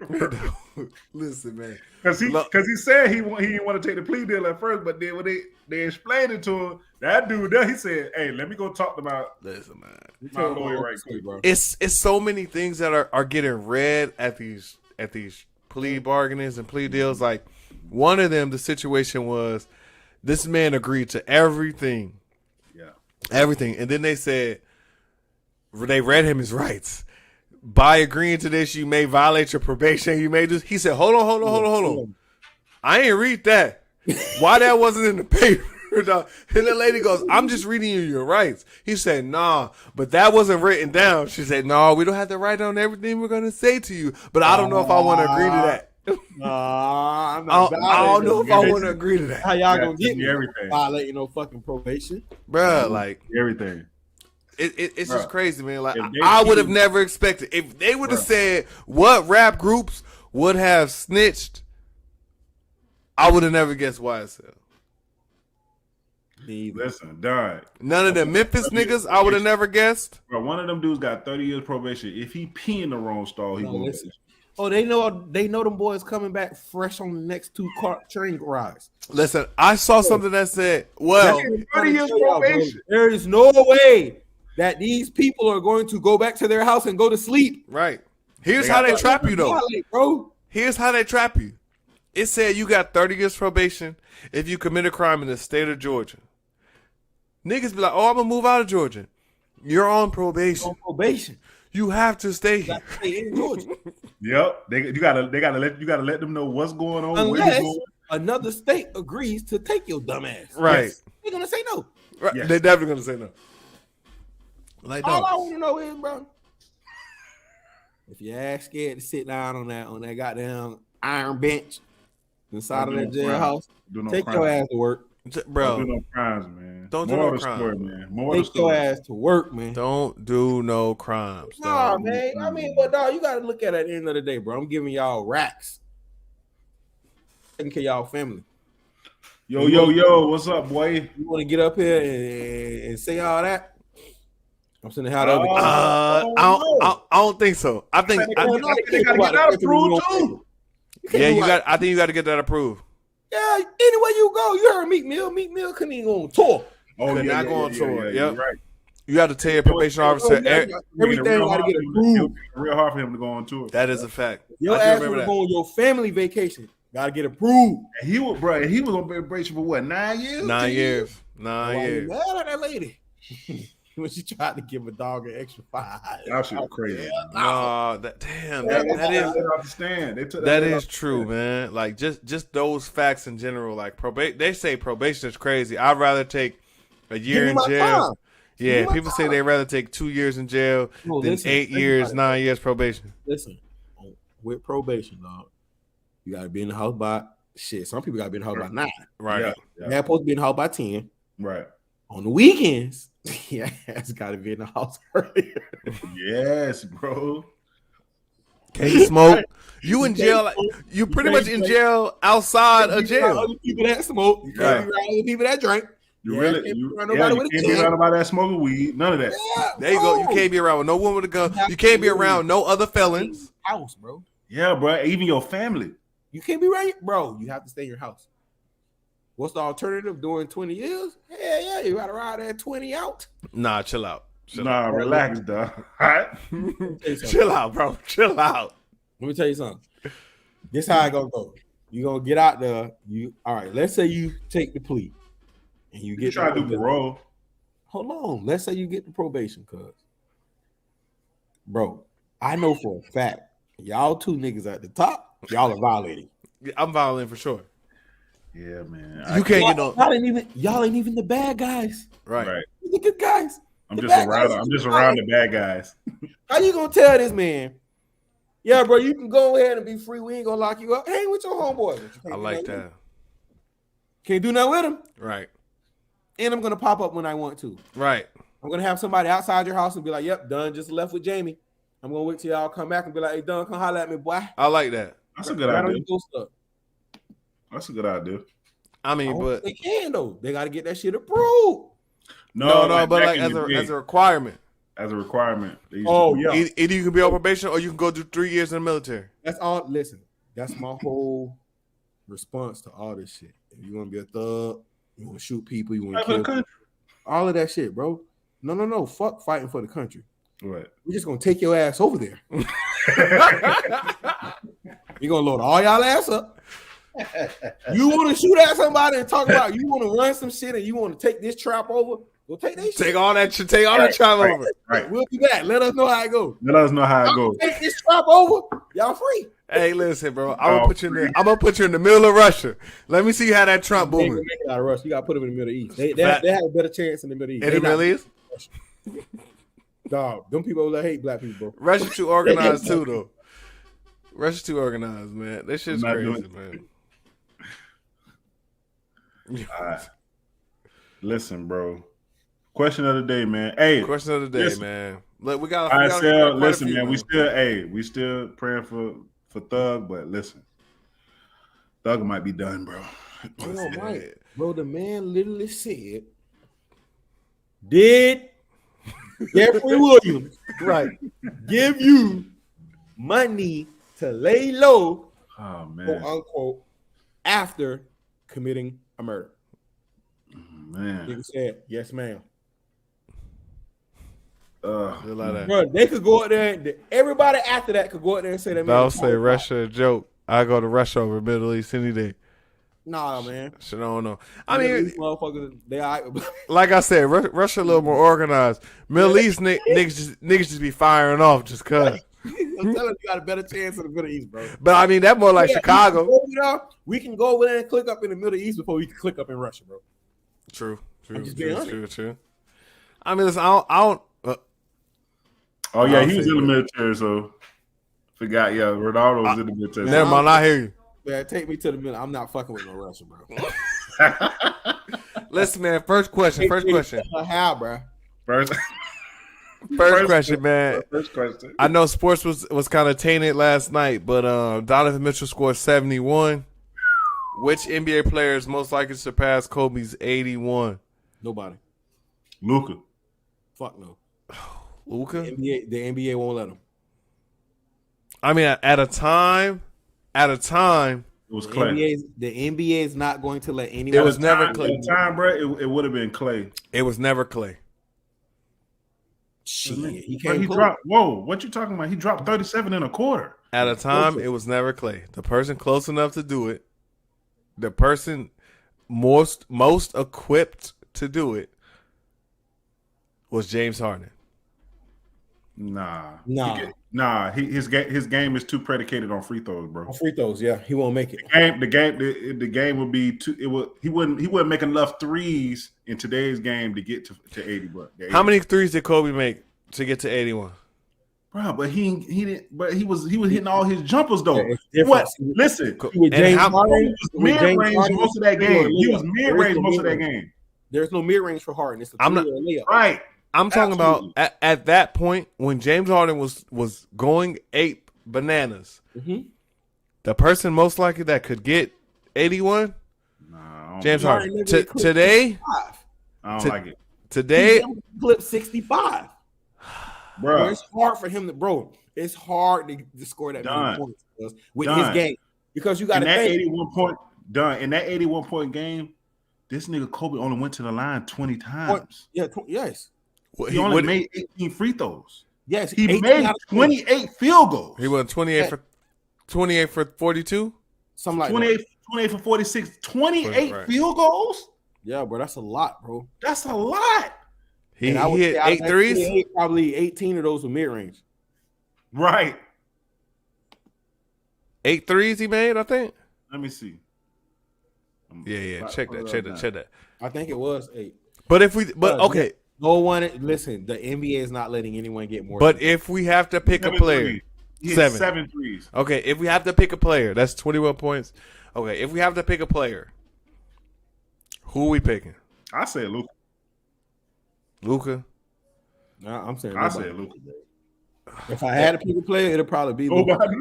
S1: Listen, man.
S2: Because he said he didn't want to take the plea deal at first, but then when they explained it to him, that dude there, he said, "Hey, let me go talk to my
S1: Listen, man.
S2: my lawyer right quick,
S3: bro.
S1: It's so many things that are getting read at these plea bargainings and plea deals. Like one of them, the situation was this man agreed to everything.
S2: Yeah.
S1: Everything. And then they said, they read him his rights. By agreeing to this, you may violate your probation. You may just, he said, hold on. I ain't read that. Why that wasn't in the paper? Dog? And the lady goes, I'm just reading you your rights. He said, nah, but that wasn't written down. She said, no, we don't have to write down everything we're going to say to you, but I don't know if I want to agree to that.
S3: I'm
S1: I
S3: not
S1: don't know if I want to agree to that.
S3: How y'all gonna get me?
S2: Everything.
S3: Violating no fucking probation.
S1: Bruh, like,
S2: Everything.
S1: it's just crazy, man. Like,
S2: If they
S1: I would have
S2: keep-
S1: never expected. If they would have said what rap groups would have snitched, I would have never guessed YSL.
S2: Listen, dog.
S1: None of the Memphis niggas, I would have never guessed.
S2: Bro, one of them dudes got 30 years probation. If he pee in the wrong stall, he going
S3: Listen. Oh, they know them boys coming back fresh on the next 2 train rides.
S1: Listen, I saw something that said, well,
S2: 30 years probation.
S3: There is no way that these people are going to go back to their house and go to sleep.
S1: right. Here's how they trap you, though.
S3: Bro.
S1: Here's how they trap you. It said you got 30 years probation if you commit a crime in the state of Georgia. Niggas be like, oh, I'm going to move out of Georgia. You're on probation.
S3: On probation.
S1: You have to stay
S3: You
S1: here.
S3: got to stay in Georgia.
S2: Yep. You gotta let them know what's going on. where
S3: Unless
S2: you going.
S3: another state agrees to take your dumb ass.
S1: Right.
S2: Yes.
S3: They're gonna say no.
S1: Right.
S2: Yes.
S1: They're definitely going to say no. Like,
S3: All I
S1: no.
S3: want to know is, bro, if your ass scared to sit down on that goddamn iron bench inside
S2: Don't
S3: of
S2: do
S3: that
S2: no
S3: jailhouse,
S2: Do no
S3: take
S2: crimes.
S3: your ass to work.
S1: Bro,
S2: Don't do no crimes, man.
S1: Don't do
S2: Moral
S1: no
S2: of the
S1: crimes.
S2: story, man. Moral of the
S3: Take your
S2: story.
S3: ass to work, man.
S1: don't do no crimes.
S3: Nah,
S1: dog.
S3: man. I mean, but dog, you gotta look at it at the end of the day, bro. I'm giving y'all racks. Taking care of y'all family.
S2: Yo, what's up, boy?
S3: You want to get up here and say all that? I'm saying how the other
S1: I don't think so. I think
S2: they gotta get that approved too.
S1: I think you got to get that approved.
S3: Yeah, anywhere you go, you heard Meek Mill. Meek Mill couldn't even go on tour.
S1: Could not go on tour.
S2: Yeah,
S1: Yep.
S2: right.
S1: You have to tell your probation officer.
S3: Everything got to get approved.
S2: Real hard for him to go on tour.
S1: That is a fact.
S3: Your ass want to go on your family vacation. Got to get approved.
S2: And he was on probation for what, 9 years?
S1: 9 years.
S3: Mad at that lady when she tried to give a dog an extra 5.
S2: That shit was crazy.
S1: No, that is.
S2: Understand.
S1: That is true, man. Like just those facts in general. Like they say probation is crazy. I'd rather take a year in jail. Yeah, people say they'd rather take 2 years in jail than 8 years, 9 years probation.
S3: Listen, with probation, dog, you got to be in the house by some people got to be in the house by 9.
S1: Right.
S2: Yeah.
S3: You're supposed to be in the house by 10.
S2: Right.
S3: On the weekends, it's got to be in the house earlier.
S2: Yes, bro.
S1: Can't smoke. You in jail? You pretty much in jail outside of jail.
S3: Other people that smoke. You can't be around other people that drink.
S2: You can't be around nobody that smoking weed. None of that.
S3: Yeah,
S1: there you go. You can't be around with no woman with a gun. You can't be around no other felons.
S3: House, bro.
S2: Yeah, bro. Even your family.
S3: You can't be right, bro. You have to stay in your house. What's the alternative? Doing 20 years? Yeah, you gotta ride that 20 out.
S1: Nah, chill out.
S2: Relax, dog. All right.
S1: Chill out, bro. Chill out.
S3: Let me tell you something. This how I gonna go. You gonna get out there. All right. Let's say you take the plea, and you get
S2: try to do parole.
S3: Hold on. Let's say you get the probation, cuz, bro, I know for a fact y'all two niggas at the top, y'all are violating.
S1: I'm violating for sure.
S2: Yeah, man.
S1: You can't get no.
S3: Y'all ain't even the bad guys.
S1: Right.
S3: The good guys.
S2: I'm just around the bad guys.
S3: How you gonna tell this man? Yeah, bro, you can go ahead and be free. We ain't gonna lock you up. Hang with your homeboy.
S1: I like that.
S3: Can't do nothing with him.
S1: Right.
S3: And I'm gonna pop up when I want to.
S1: Right.
S3: I'm gonna have somebody outside your house and be like, "Yep, Dunn just left with Jamie." I'm gonna wait till y'all come back and be like, "Hey, Dunn, come holler at me, boy."
S1: I like that.
S2: That's a good idea. That's a good idea.
S1: I mean, but
S3: they can though. They got to get that shit approved.
S1: No, but like as a requirement.
S2: As a requirement.
S3: Oh yeah.
S1: Either you can be on probation or you can go do 3 years in the military.
S3: That's all. Listen, that's my whole response to all this shit. If you want to be a thug, you want to shoot people, you want to kill people, all of that shit, bro. No. Fuck fighting for the country.
S2: Right.
S3: We're just gonna take your ass over there. You're gonna load all y'all ass up. You want to shoot at somebody and talk about you want to run some shit and you want to take this trap over? Go take that shit.
S1: Take all that trap over.
S2: Right.
S3: We'll be back. Let us know how it goes. Take this trap over. Y'all free.
S1: Hey, listen, bro. I'm gonna put you in the middle of Russia. Let me see how that Trump booming.
S3: Make it out of Russia. You gotta put them in the Middle East. They have a better chance in the Middle East.
S1: In the Middle East?
S3: Dog, them people that hate black people, bro.
S1: Russia too organized too, though. Russia too organized, man. That shit's crazy, man.
S2: Listen, bro. Question of the day, man. Hey,
S1: question of the day, man. Look, we got.
S2: Listen, man. We still praying for Thug, but listen, Thug might be done, bro.
S3: Right, bro. The man literally said, "Did Jeffrey Williams give you money to lay low, quote unquote, after committing a murder?"
S2: Man,
S3: Nigga said, "Yes, ma'am."
S1: Bro,
S3: they could go out there. Everybody after that could go out there and say that.
S1: I'll say Russia a joke. I go to Russia over Middle East any day.
S3: Nah, man.
S1: Shit, I don't know. I mean,
S3: these motherfuckers, they are.
S1: Like I said, Russia a little more organized. Middle East niggas just be firing off just cause.
S3: I'm telling you, got a better chance in the Middle East, bro.
S1: But I mean, that more like Chicago.
S3: We can go over there and click up in the Middle East before we can click up in Russia, bro.
S1: True.
S3: True.
S1: I mean, listen, I don't.
S2: Oh yeah, he was in the military, so forgot. Yeah, Ronaldo was in the military.
S1: Never mind, I hear you.
S3: Yeah, take me to the middle. I'm not fucking with no Russia, bro.
S1: Listen, man. First question.
S3: How, bro?
S1: First question, man.
S2: First question.
S1: I know sports was kind of tainted last night, but Donovan Mitchell scored 71. Which NBA player is most likely to surpass Kobe's 81?
S3: Nobody.
S2: Luka.
S3: Fuck no.
S1: Luka.
S3: The NBA won't let him.
S1: I mean, at a time,
S2: It was
S3: The
S2: Clay.
S3: NBA is not going to let anyone.
S1: It was never Clay.
S2: At the time, bro, it would have been Clay.
S1: It was never Clay.
S3: Shit, he
S2: Bro,
S3: came.
S2: he
S3: close.
S2: dropped. Whoa, what you talking about? He dropped 37 and a quarter.
S1: At a time, it was never Clay. The person close enough to do it, the person most equipped to do it, was James Harden.
S2: Nah.
S3: Nah.
S2: His game is too predicated on free throws, bro.
S3: On free throws, yeah, he won't make it.
S2: The game would be too. He wouldn't make enough threes in today's game to get to 80. But
S1: How many threes did Kobe make to get to 81?
S2: Bro, but he didn't. But he was hitting all his jumpers though.
S3: Yeah, it's different.
S2: What? Listen,
S3: With
S1: And
S3: James
S1: how-
S3: Harden,
S2: mid range most of that game. He was mid range most of that game.
S3: There's no mid range for Harden. It's a
S1: I'm not-
S3: three or a layup.
S2: Right.
S1: I'm talking
S2: Absolutely.
S1: about at that point when James Harden was going ape bananas.
S3: Mm-hmm.
S1: The person most likely that could get 81,
S2: Nah,
S1: James
S3: Harden
S1: Harden.
S3: never clipped
S1: Today,
S2: I don't like it,
S1: today,
S3: clip 65.
S2: bro.
S3: It's hard for him to, bro. It's hard to score that
S2: Done.
S3: many points with
S2: Done.
S3: his game because you got
S2: In
S3: to
S2: that
S3: think.
S2: 81 point game, this nigga Kobe only went to the line 20 times.
S3: Yeah, yes,
S1: what-
S2: He
S1: he
S2: only
S1: would-
S2: made 18 free throws.
S3: yes.
S2: He
S3: 18
S2: made
S3: out of 20.
S2: 28 field goals.
S1: he went 28 for 42.
S3: Something like
S2: 28,
S3: that.
S2: 28 for 46. 28
S1: Right.
S2: field goals?
S3: Yeah, bro, that's a lot, bro.
S2: That's a lot.
S1: He
S3: And I would
S1: hit
S3: say out of
S1: 8
S3: that
S1: threes.
S3: 28, probably 18 of those were mid range.
S2: Right.
S1: 8 threes he made, I think.
S2: Let me see.
S1: Yeah. Check
S2: Hold
S1: that.
S2: up
S1: Check that.
S3: I think it was 8.
S1: But okay.
S3: No one, listen, the NBA is not letting anyone get more.
S1: But if we have to pick a player,
S2: He hit
S1: 7.
S2: 7 threes.
S1: Okay, if we have to pick a player, that's 21 points. Okay, if we have to pick a player, who are we picking?
S2: I said Luka.
S1: Luka?
S3: Nah, I'm saying
S2: I
S3: nobody.
S2: said Luka.
S3: If I had to pick a player, it'll probably be Luka.
S2: Nobody.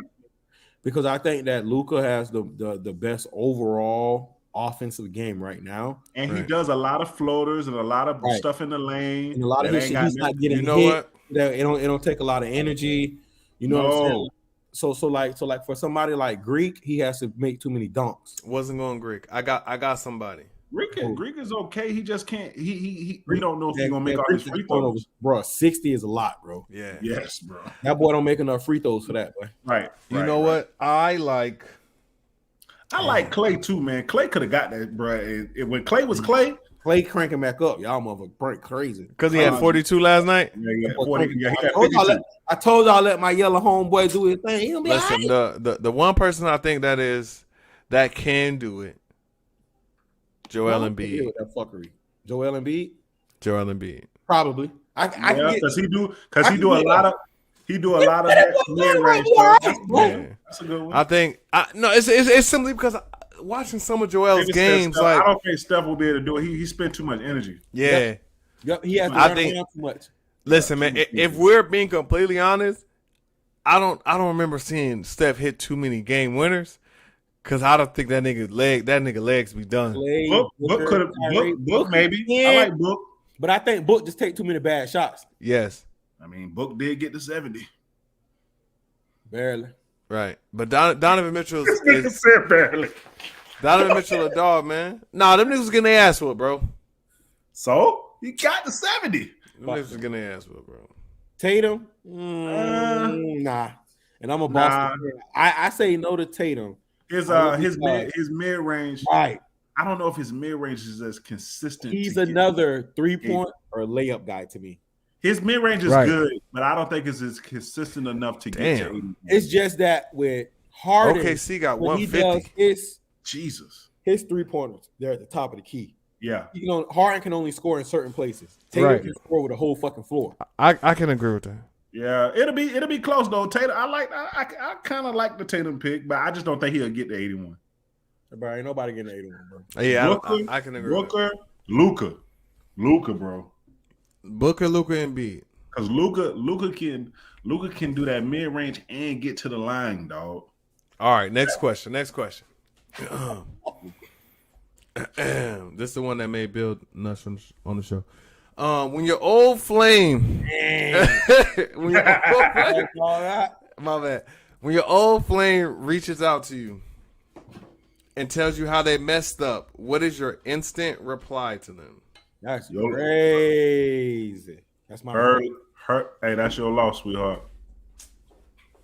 S3: Because I think that Luka has the best overall offensive game right now.
S2: And he
S1: Right.
S2: does a lot of floaters and a lot of
S3: Right.
S2: stuff in the lane.
S3: And a lot of
S2: that
S3: his
S2: ain't
S3: shit, he's
S2: got
S3: not getting
S1: You know
S3: hit.
S1: what?
S3: That it don't take a lot of energy. You know what I'm saying? So like for somebody like Greek, he has to make too many dunks.
S1: Wasn't going Greek. I got somebody.
S2: Greek is okay. He just can't. We don't know if he's gonna make all his free
S3: turnovers,
S2: throws.
S3: bro. 60 is a lot, bro.
S1: Yeah.
S2: Yes, bro.
S3: That boy don't make enough free throws for that, boy.
S2: Right.
S1: You
S2: right,
S1: know
S2: right.
S1: what? I like
S2: Clay too, man. Clay could have got that, bro. When Clay was Clay,
S3: Clay cranking back up, y'all motherfucker break crazy.
S1: because he had 42 last night.
S2: yeah, 40, yeah, he
S3: I
S2: got
S3: told y'all
S2: 52.
S3: I told y'all let my yellow homeboy do his thing. He gonna be
S1: Listen,
S3: all right.
S1: the one person I think that can do it, Joel
S3: With
S1: Embiid.
S3: that fuckery. Joel Embiid,
S1: Joel Embiid.
S3: probably. I can
S2: Yeah,
S3: get,
S2: because he do
S3: I
S2: a
S3: can
S2: lot of that mid-range stuff.
S1: Yeah.
S2: That's a good one.
S1: I think it's simply because watching some of Joel's
S2: Maybe
S1: games,
S2: Steph,
S1: like
S2: I don't think Steph will be able to do it. He spent too much energy.
S1: yeah.
S3: Yep, he has to
S1: I
S3: run
S1: think-
S3: around too much.
S1: Listen, man, if we're being completely honest, I don't remember seeing Steph hit too many game winners because I don't think that nigga legs be done.
S3: Clay,
S2: Book
S3: Booker,
S2: could have
S3: Kyrie,
S2: Book maybe.
S3: yeah.
S2: I like Book.
S3: But I think Book just take too many bad shots.
S1: Yes,
S2: I mean, Book did get to 70.
S3: Barely.
S1: right. But Donovan Mitchell
S2: This nigga
S1: is
S2: said barely.
S1: Donovan Mitchell a dog, man. Nah, them niggas getting their ass whooped, bro.
S2: So he got to 70.
S1: Them niggas getting their ass whooped, bro.
S3: Tatum, nah. And I'm a Boston fan. I say no to Tatum.
S2: His mid range.
S3: Right.
S2: I don't know if his mid range is as consistent.
S3: He's
S2: to get-
S3: another 3-point or layup guy to me.
S2: His mid range is
S1: Right.
S2: good, but I don't think it's as consistent enough to get to
S1: Damn.
S2: 80.
S3: It's just that with Harden,
S1: OKC got
S3: when he does
S1: 150.
S2: Jesus.
S3: his 3-pointers, they're at the top of the key.
S2: Yeah.
S3: Harden can only score in certain places. Tatum
S1: Right.
S3: can score with the whole fucking floor.
S1: I can agree with that.
S2: Yeah, it'll be close though. Tatum, I kind of like the Tatum pick, but I just don't think he'll get to 81.
S3: Bro, ain't nobody getting 81, bro.
S1: Yeah,
S2: Booker,
S1: I can agree with that.
S2: Luka, bro.
S1: Booker, Luka, and Embiid.
S2: Because Luka can do that mid range and get to the line, dog.
S1: All right, next question. This is the one that made Bill nuts on the show. When your old flame, when your old flame, my bad. When your old flame reaches out to you and tells you how they messed up, what is your instant reply to them?
S3: That's crazy. That's my
S2: Hey, that's your loss, sweetheart.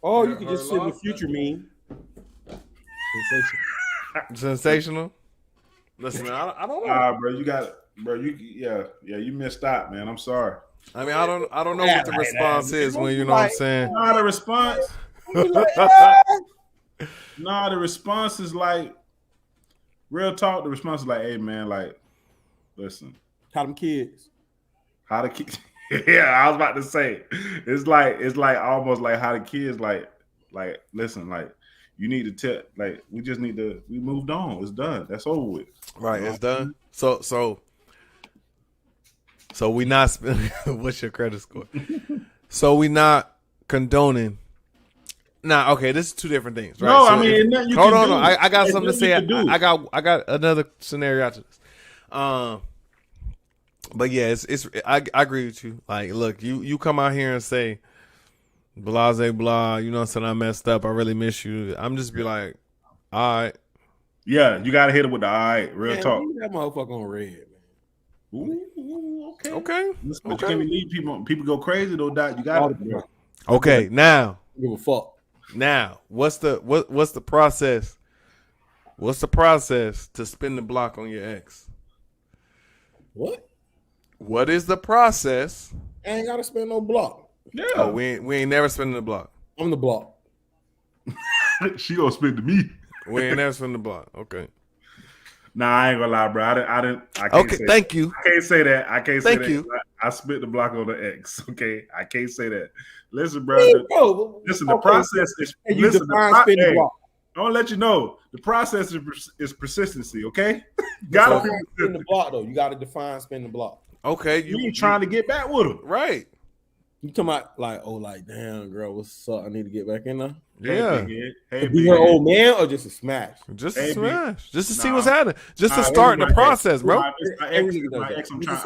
S3: Oh, you can just send the future meme.
S1: Sensational. Listen, man, I don't know.
S2: Bro, you got it, bro. You missed out, man. I'm sorry.
S1: I mean, I don't know what the response is when you know what I'm saying.
S2: Nah, the response. Nah, the response is like real talk. The response is like, hey, man, like, listen,
S3: How them kids?
S2: how the kids. Yeah, I was about to say, it's like almost like how the kids like, listen, like. You need to tell, like, we moved on. It's done. That's over with.
S1: Right, it's done. So we not what's your credit score? So we not condoning. Nah, okay, this is two different things, right?
S2: No,
S1: so
S2: I mean, you
S1: hold
S2: can
S1: on,
S2: do.
S1: I got something to say.
S2: I
S1: I got another scenario after this. But yeah, I agree with you. Like, look, you come out here and say, blah, blah, you know what I'm saying? I messed up. I really miss you. I'm just be like, all right.
S2: Yeah, you got to hit it with the all right. Real talk.
S3: Leave that motherfucker on red, man.
S2: Ooh, okay.
S1: Okay.
S2: But you can't leave people. People go crazy though. Dot. You got it.
S1: Okay. Now,
S3: give a fuck.
S1: Now, what's the process? What's the process to spin the block on your ex?
S3: What?
S1: What is the process?
S3: I ain't gotta spin no block.
S2: Yeah.
S1: Oh, we ain't never spinning the block.
S3: I'm the block.
S2: She gonna spin to me.
S1: We ain't never spinning the block. Okay.
S2: Nah, I ain't gonna lie, bro. I can't
S1: Okay,
S2: say
S1: thank you.
S2: I can't say that. I can't say
S1: Thank
S2: that.
S1: you.
S2: I spit the block on the X. Okay, I can't say that. Listen, bro.
S3: Hey, bro,
S2: Listen, the
S3: okay.
S2: process is.
S3: And you
S2: Listen,
S3: define spin the block.
S2: I want to let you know the process is persistency. Okay, gotta be
S3: spin the block though. You gotta define spin the block.
S1: Okay,
S2: you ain't trying to get back with him,
S1: right?
S3: You talking about like, damn, girl, what's up? I need to get back in there.
S1: Yeah.
S2: Hey,
S3: be her old man or just a smash?
S1: Just a smash. Just to see
S2: Nah.
S1: what's happening. Just to start the process, bro.
S2: If it's my ex, I'm pretty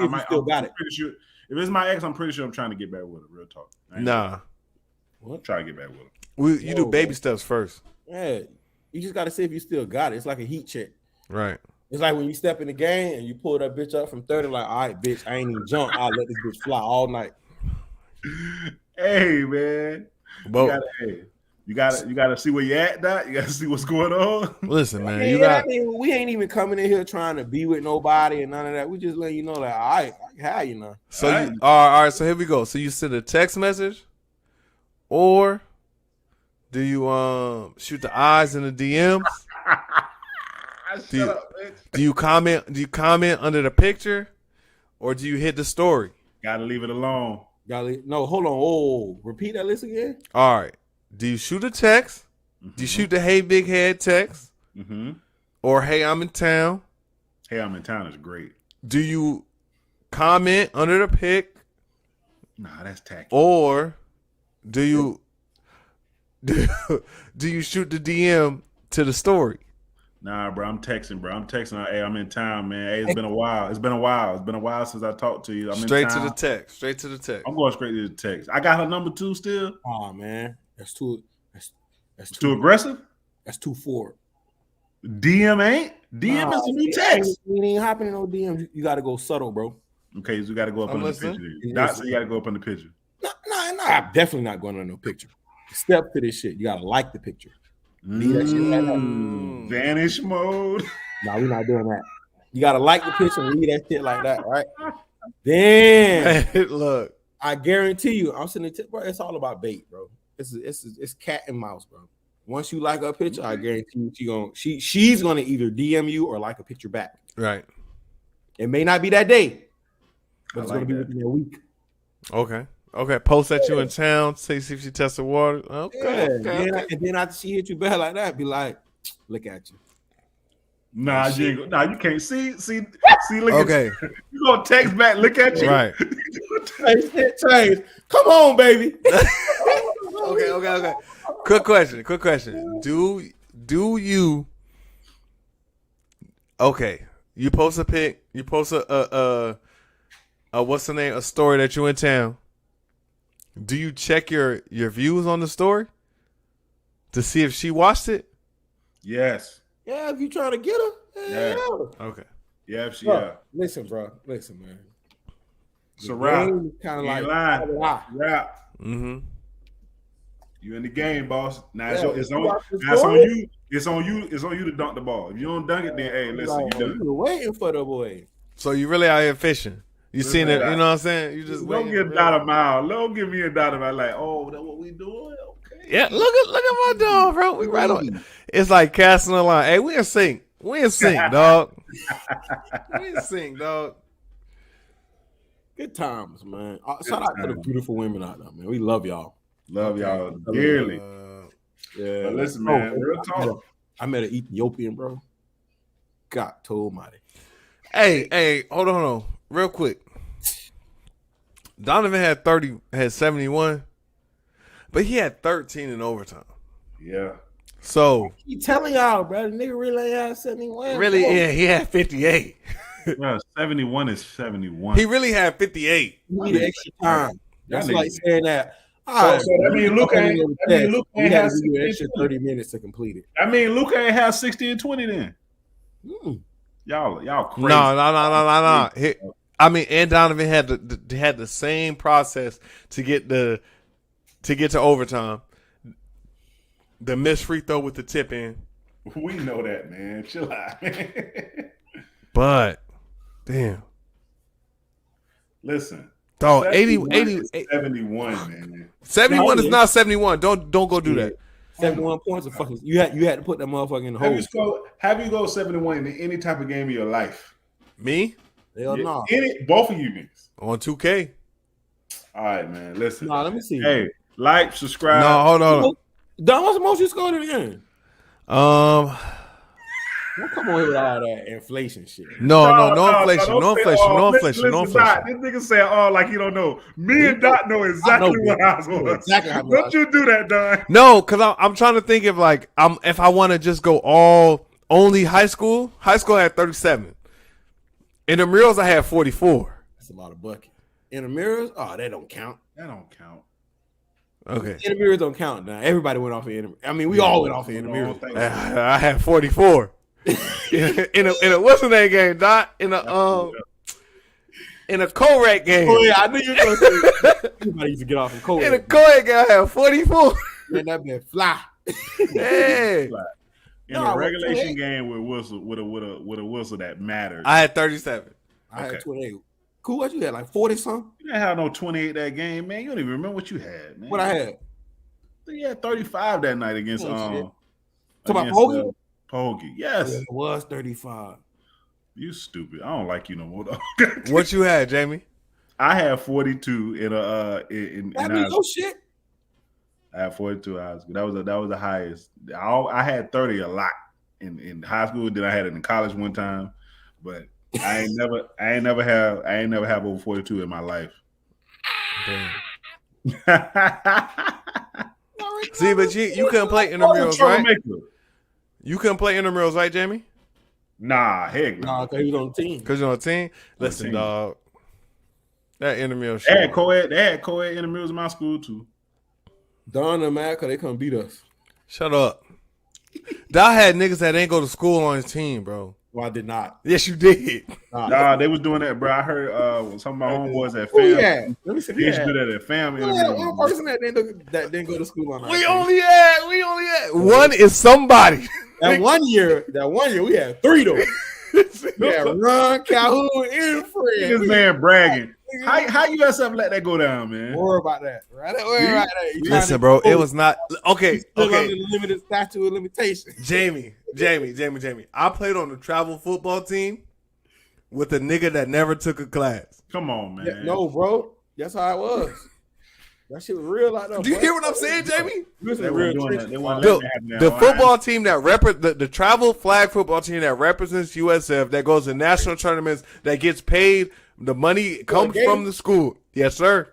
S2: sure. If it's my ex, I'm pretty sure I'm trying to get back with her. Real talk.
S1: Nah.
S3: What?
S2: Try to get back with her.
S1: You do baby steps first.
S3: Yeah. You just gotta see if you still got it. It's like a heat check.
S1: Right.
S3: It's like when you step in the game and you pull that bitch up from 30, like, all right, bitch, I ain't even jump. I'll let this bitch fly all night.
S2: Hey, man.
S1: But
S2: you gotta see where you at, Doc. You gotta see what's going on.
S1: Listen, man,
S3: we ain't even coming in here trying to be with nobody and none of that. We just letting you know that all right, how you know.
S1: So all right, so here we go. So you send a text message, or do you shoot the eyes in the DMs? Do you comment? Do you comment under the picture, or do you hit the story?
S2: Gotta leave it alone.
S3: No, hold on. Oh, repeat that list again.
S1: All right. Do you shoot a text? Mm-hmm. Do you shoot the "Hey big head" text?
S2: Mm-hmm.
S1: Or "Hey I'm in town"?
S2: "Hey I'm in town" is great.
S1: Do you comment under the pic?
S2: Nah, that's tacky.
S1: Or do you shoot the DM to the story?
S2: Nah, bro, I'm texting, her, hey, I'm in town, man. Hey, it's been a while. It's been a while since I talked to you. I'm
S1: straight
S2: in town.
S1: to the text. Straight to the text.
S2: I'm going straight to the text. I got her number 2 still.
S3: Oh man, that's too
S2: aggressive.
S3: That's too forward.
S2: DM ain't. DM is a new text.
S3: You ain't hopping in no DM. You got to go subtle, bro.
S2: Okay, so you got to go up on the picture. So you got to go up on the picture.
S3: No, I'm definitely not going on no picture. Step to this shit. You got to like the picture. Leave that shit like that.
S2: Vanish mode.
S3: No, we're not doing that. You gotta like the picture and leave that shit like that, right? Then
S1: look,
S3: I guarantee you, I'm sitting there, bro. It's all about bait, bro. It's cat and mouse, bro. Once you like her picture, I guarantee you she's gonna either DM you or like a picture back.
S1: Right.
S3: It may not be that day, but it's gonna be within a week.
S1: Okay. Post that you in town. See if she tests the water. Okay.
S3: And then after she hit you back like that, be like, look at you.
S2: Nah, you can't see. Look at you. You gonna text back? Look at you.
S1: Right.
S3: Change. Come on, baby.
S1: Okay. Quick question. Do you? Okay. You post a pic. You post a what's the name? A story that you in town. Do you check your views on the story to see if she watched it?
S2: Yes.
S3: Yeah, if you trying to get her,
S2: Yeah.
S1: Okay.
S2: Yeah, if she
S3: Bro, listen, bro. Listen, man.
S2: It's a wrap.
S3: Kind of
S2: You
S3: like
S2: ain't lying. Wrap.
S1: Mm-hmm.
S2: You in the game, boss. Now
S3: Yeah,
S2: it's
S3: you
S2: on
S3: watch the
S2: now it's on
S3: story?
S2: you. It's on you. It's on you to dunk the ball. If you don't dunk it, then hey, listen,
S3: Like,
S2: you done.
S3: you were waiting for the boy.
S1: So you really out here fishing. You
S2: Listen,
S1: seen it,
S2: I-
S1: you know what I'm saying? You just
S2: Don't
S1: waiting.
S2: give Dot a mile. Don't give me a Dot a mile. Like, oh, that's what we doing? Okay.
S1: Yeah, look at my dog, bro. We right on. It's like casting a line. Hey, we in sync. We in sync, dog. We in sync, dog.
S3: Good times, man. Shout out to the beautiful women out there, man. We love y'all.
S2: Love y'all dearly.
S3: Yeah.
S2: But listen, man, real talk.
S3: I met an Ethiopian, bro. God told mighty.
S1: Hey, hold on, real quick. Donovan had 71, but he had 13 in overtime.
S2: Yeah.
S1: So
S3: He telling y'all, bro, the nigga really had 71.
S1: really,
S3: bro.
S1: yeah, he had 58.
S2: Well, 71 is 71.
S1: He really had 58.
S3: You need extra time. That's
S2: That
S3: like
S2: nigga-
S3: saying that.
S2: So that mean Luka ain't
S3: you had
S2: have
S3: to do
S2: 60
S3: an extra
S2: and 20.
S3: 30 minutes to complete it.
S2: I mean, Luka ain't have 60 and 20 then. Y'all crazy.
S1: No. I mean, and Donovan had the same process to get to overtime. The missed free throw with the tip in.
S2: We know that, man. Chill out.
S1: But damn.
S2: Listen.
S1: Dog,
S2: 71
S1: 80
S2: is 71, man.
S1: 71 is not 71. Don't go do that.
S3: 71 points of fucking. You had to put that motherfucker in the hole.
S2: Have you go 71 in any type of game of your life?
S1: Me?
S3: Hell no.
S2: Both of you niggas.
S1: On 2K.
S2: All right, man. Listen.
S3: Nah, let me see.
S2: Hey, like, subscribe.
S1: No, hold on.
S3: Don, what's the most you scored in the game? Don't come on here with all that inflation shit.
S1: No inflation.
S2: don't
S1: No
S2: say,
S1: inflation.
S2: oh,
S1: No
S2: listen,
S1: inflation. No
S2: listen, Dot,
S1: inflation.
S2: this nigga say, oh, like you don't know. Me and Dot know exactly what ours was.
S3: Exactly how
S2: Don't you do that, Don.
S1: No, because I'm trying to think if I want to just go only high school. High school I had 37. In the murals I had 44.
S3: That's a lot of bucket. In the mirrors, they don't count.
S2: That don't count.
S1: Okay.
S3: In the mirrors don't count now. Everybody went off in. I mean, we all went off in the mirrors.
S1: I had 44. in a what's the name game, Dot? In a co-rec game.
S3: Oh yeah, I knew you were going to say everybody used to get off in cold.
S1: In a co-ec game, I had 44.
S3: Man, that been fly.
S1: Hey.
S2: In a regulation game with a whistle that matters.
S1: I had 37.
S3: I had 28. Cool, what you had? Like 40 something?
S2: You didn't have no 28 that game, man. You don't even remember what you had, man.
S3: What I had?
S2: You had 35 that night against
S3: Talk about Poggy?
S2: Poggy. Yes.
S3: It was 35.
S2: You stupid. I don't like you no more though.
S1: What you had, Jamie?
S2: I had 42 in
S3: That
S2: high
S3: means
S2: school.
S3: no shit.
S2: I had 42 in high school. That was the highest. I had 30 a lot in high school. Then I had it in college one time, but I ain't never have over 42 in my life.
S1: Damn. See, but you couldn't play intramurals, right? You couldn't play intramurals, right, Jamie?
S2: Nah, heck no.
S3: Nah, because he was on the team.
S1: Because you're on a team? Listen, dog. That intramural
S2: They
S1: shit.
S2: had co-ed intramurals in my school too.
S3: Don and mad because they couldn't beat us.
S1: Shut up. Dog had niggas that ain't go to school on his team, bro.
S3: Well, I did not.
S1: Yes, you did.
S2: Nah, they was doing that, bro. I heard some of my homeboys at
S3: Who
S2: FAM.
S3: yeah? Let me see.
S2: They used to do that at FAM.
S3: One person that didn't go to school on our
S1: We
S3: team.
S1: only had one is somebody.
S3: That one year we had three though. We had Ron, Calhoun, and Fred.
S2: This man bragging. How you yourself let that go down, man?
S3: Don't worry about that. Right? Don't worry about that. You trying
S1: Listen,
S3: to-
S1: bro, it was not okay.
S3: Still under
S1: Okay,
S3: the limited statute of limitation.
S1: Jamie. I played on the travel football team with a nigga that never took a class.
S2: Come on, man.
S3: Yeah, no, bro. That's how it was. That shit was real like that.
S1: Do you hear what I'm saying, Jamie?
S3: Listen,
S2: They
S3: real
S2: weren't doing that.
S3: trenches.
S2: They weren't letting that happen.
S1: The football team that the travel flag football team that represents USF that goes to national tournaments that gets paid, the money comes
S3: game?
S1: from the school. Yes, sir.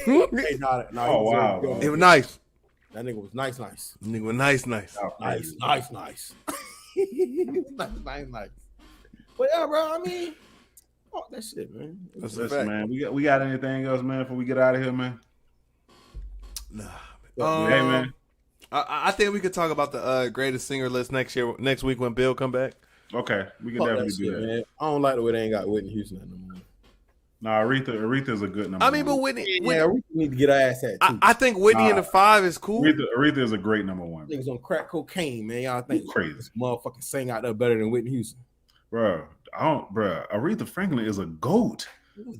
S3: Hey, nah,
S2: Oh, wow,
S3: he was
S2: bro.
S1: It was nice.
S3: That nigga was nice.
S1: Nigga was nice.
S3: Nice. Nice. But yeah, bro, I mean, Fuck that shit, man.
S1: That's a
S2: Listen,
S1: fact.
S2: man. We got anything else, man? Before we get out of here, man.
S1: Nah.
S2: Hey, man.
S1: I think we could talk about the greatest singer list next week when Bill come back.
S2: Okay, we can
S3: Fuck
S2: definitely
S3: that
S2: do
S3: shit,
S2: that.
S3: man. I don't like the way they ain't got Whitney Houston no more.
S2: Nah, Aretha's a good number.
S1: I mean, but
S2: one.
S1: Whitney,
S3: Yeah, we need to get our ass at too.
S1: I think Whitney in the 5 is cool.
S2: Aretha is a great number one.
S3: Niggas on crack cocaine, man. Y'all think
S2: Crazy.
S3: this motherfucking sing out there better than Whitney Houston?
S2: Bro, Aretha Franklin is a goat.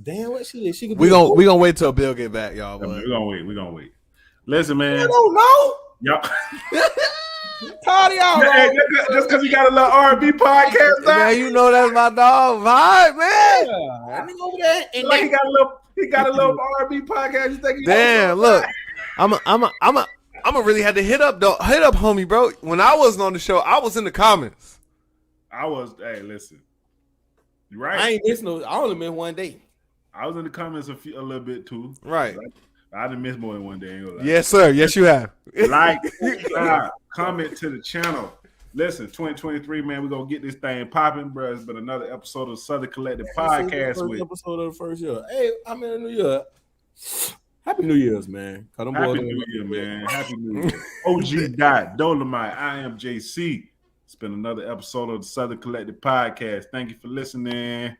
S3: Damn, what she is? She could
S1: We
S3: be a goat.
S1: gonna wait till Bill get back, y'all.
S2: We're gonna wait. Listen, man.
S3: I don't know.
S2: Y'all,
S3: Tired of y'all.
S2: Hey, just because you got a little R&B podcast,
S1: Man, you know that's my dog vibe, man.
S3: That nigga over there, and
S2: like he got a little R&B podcast. You think?
S1: Damn, look, I'm really had to hit up homie, bro. When I wasn't on the show, I was in the comments.
S2: Hey, listen. You right?
S3: I ain't missed no. I only missed one day.
S2: I was in the comments a little bit too.
S1: Right.
S2: I didn't miss more than one day. Ain't gonna lie.
S1: Yes, sir. Yes, you have.
S2: Like, subscribe, comment to the channel. Listen, 2023, man, we're gonna get this thing popping, bro. It's been another episode of Southern Collective Podcast
S3: First
S2: with
S3: episode of the first year. Hey, I'm in the new year. Happy New Year's, man.
S2: Happy New Year, man. Happy New Year. OG Dot Dolomite. I am JC. It's been another episode of the Southern Collective Podcast. Thank you for listening.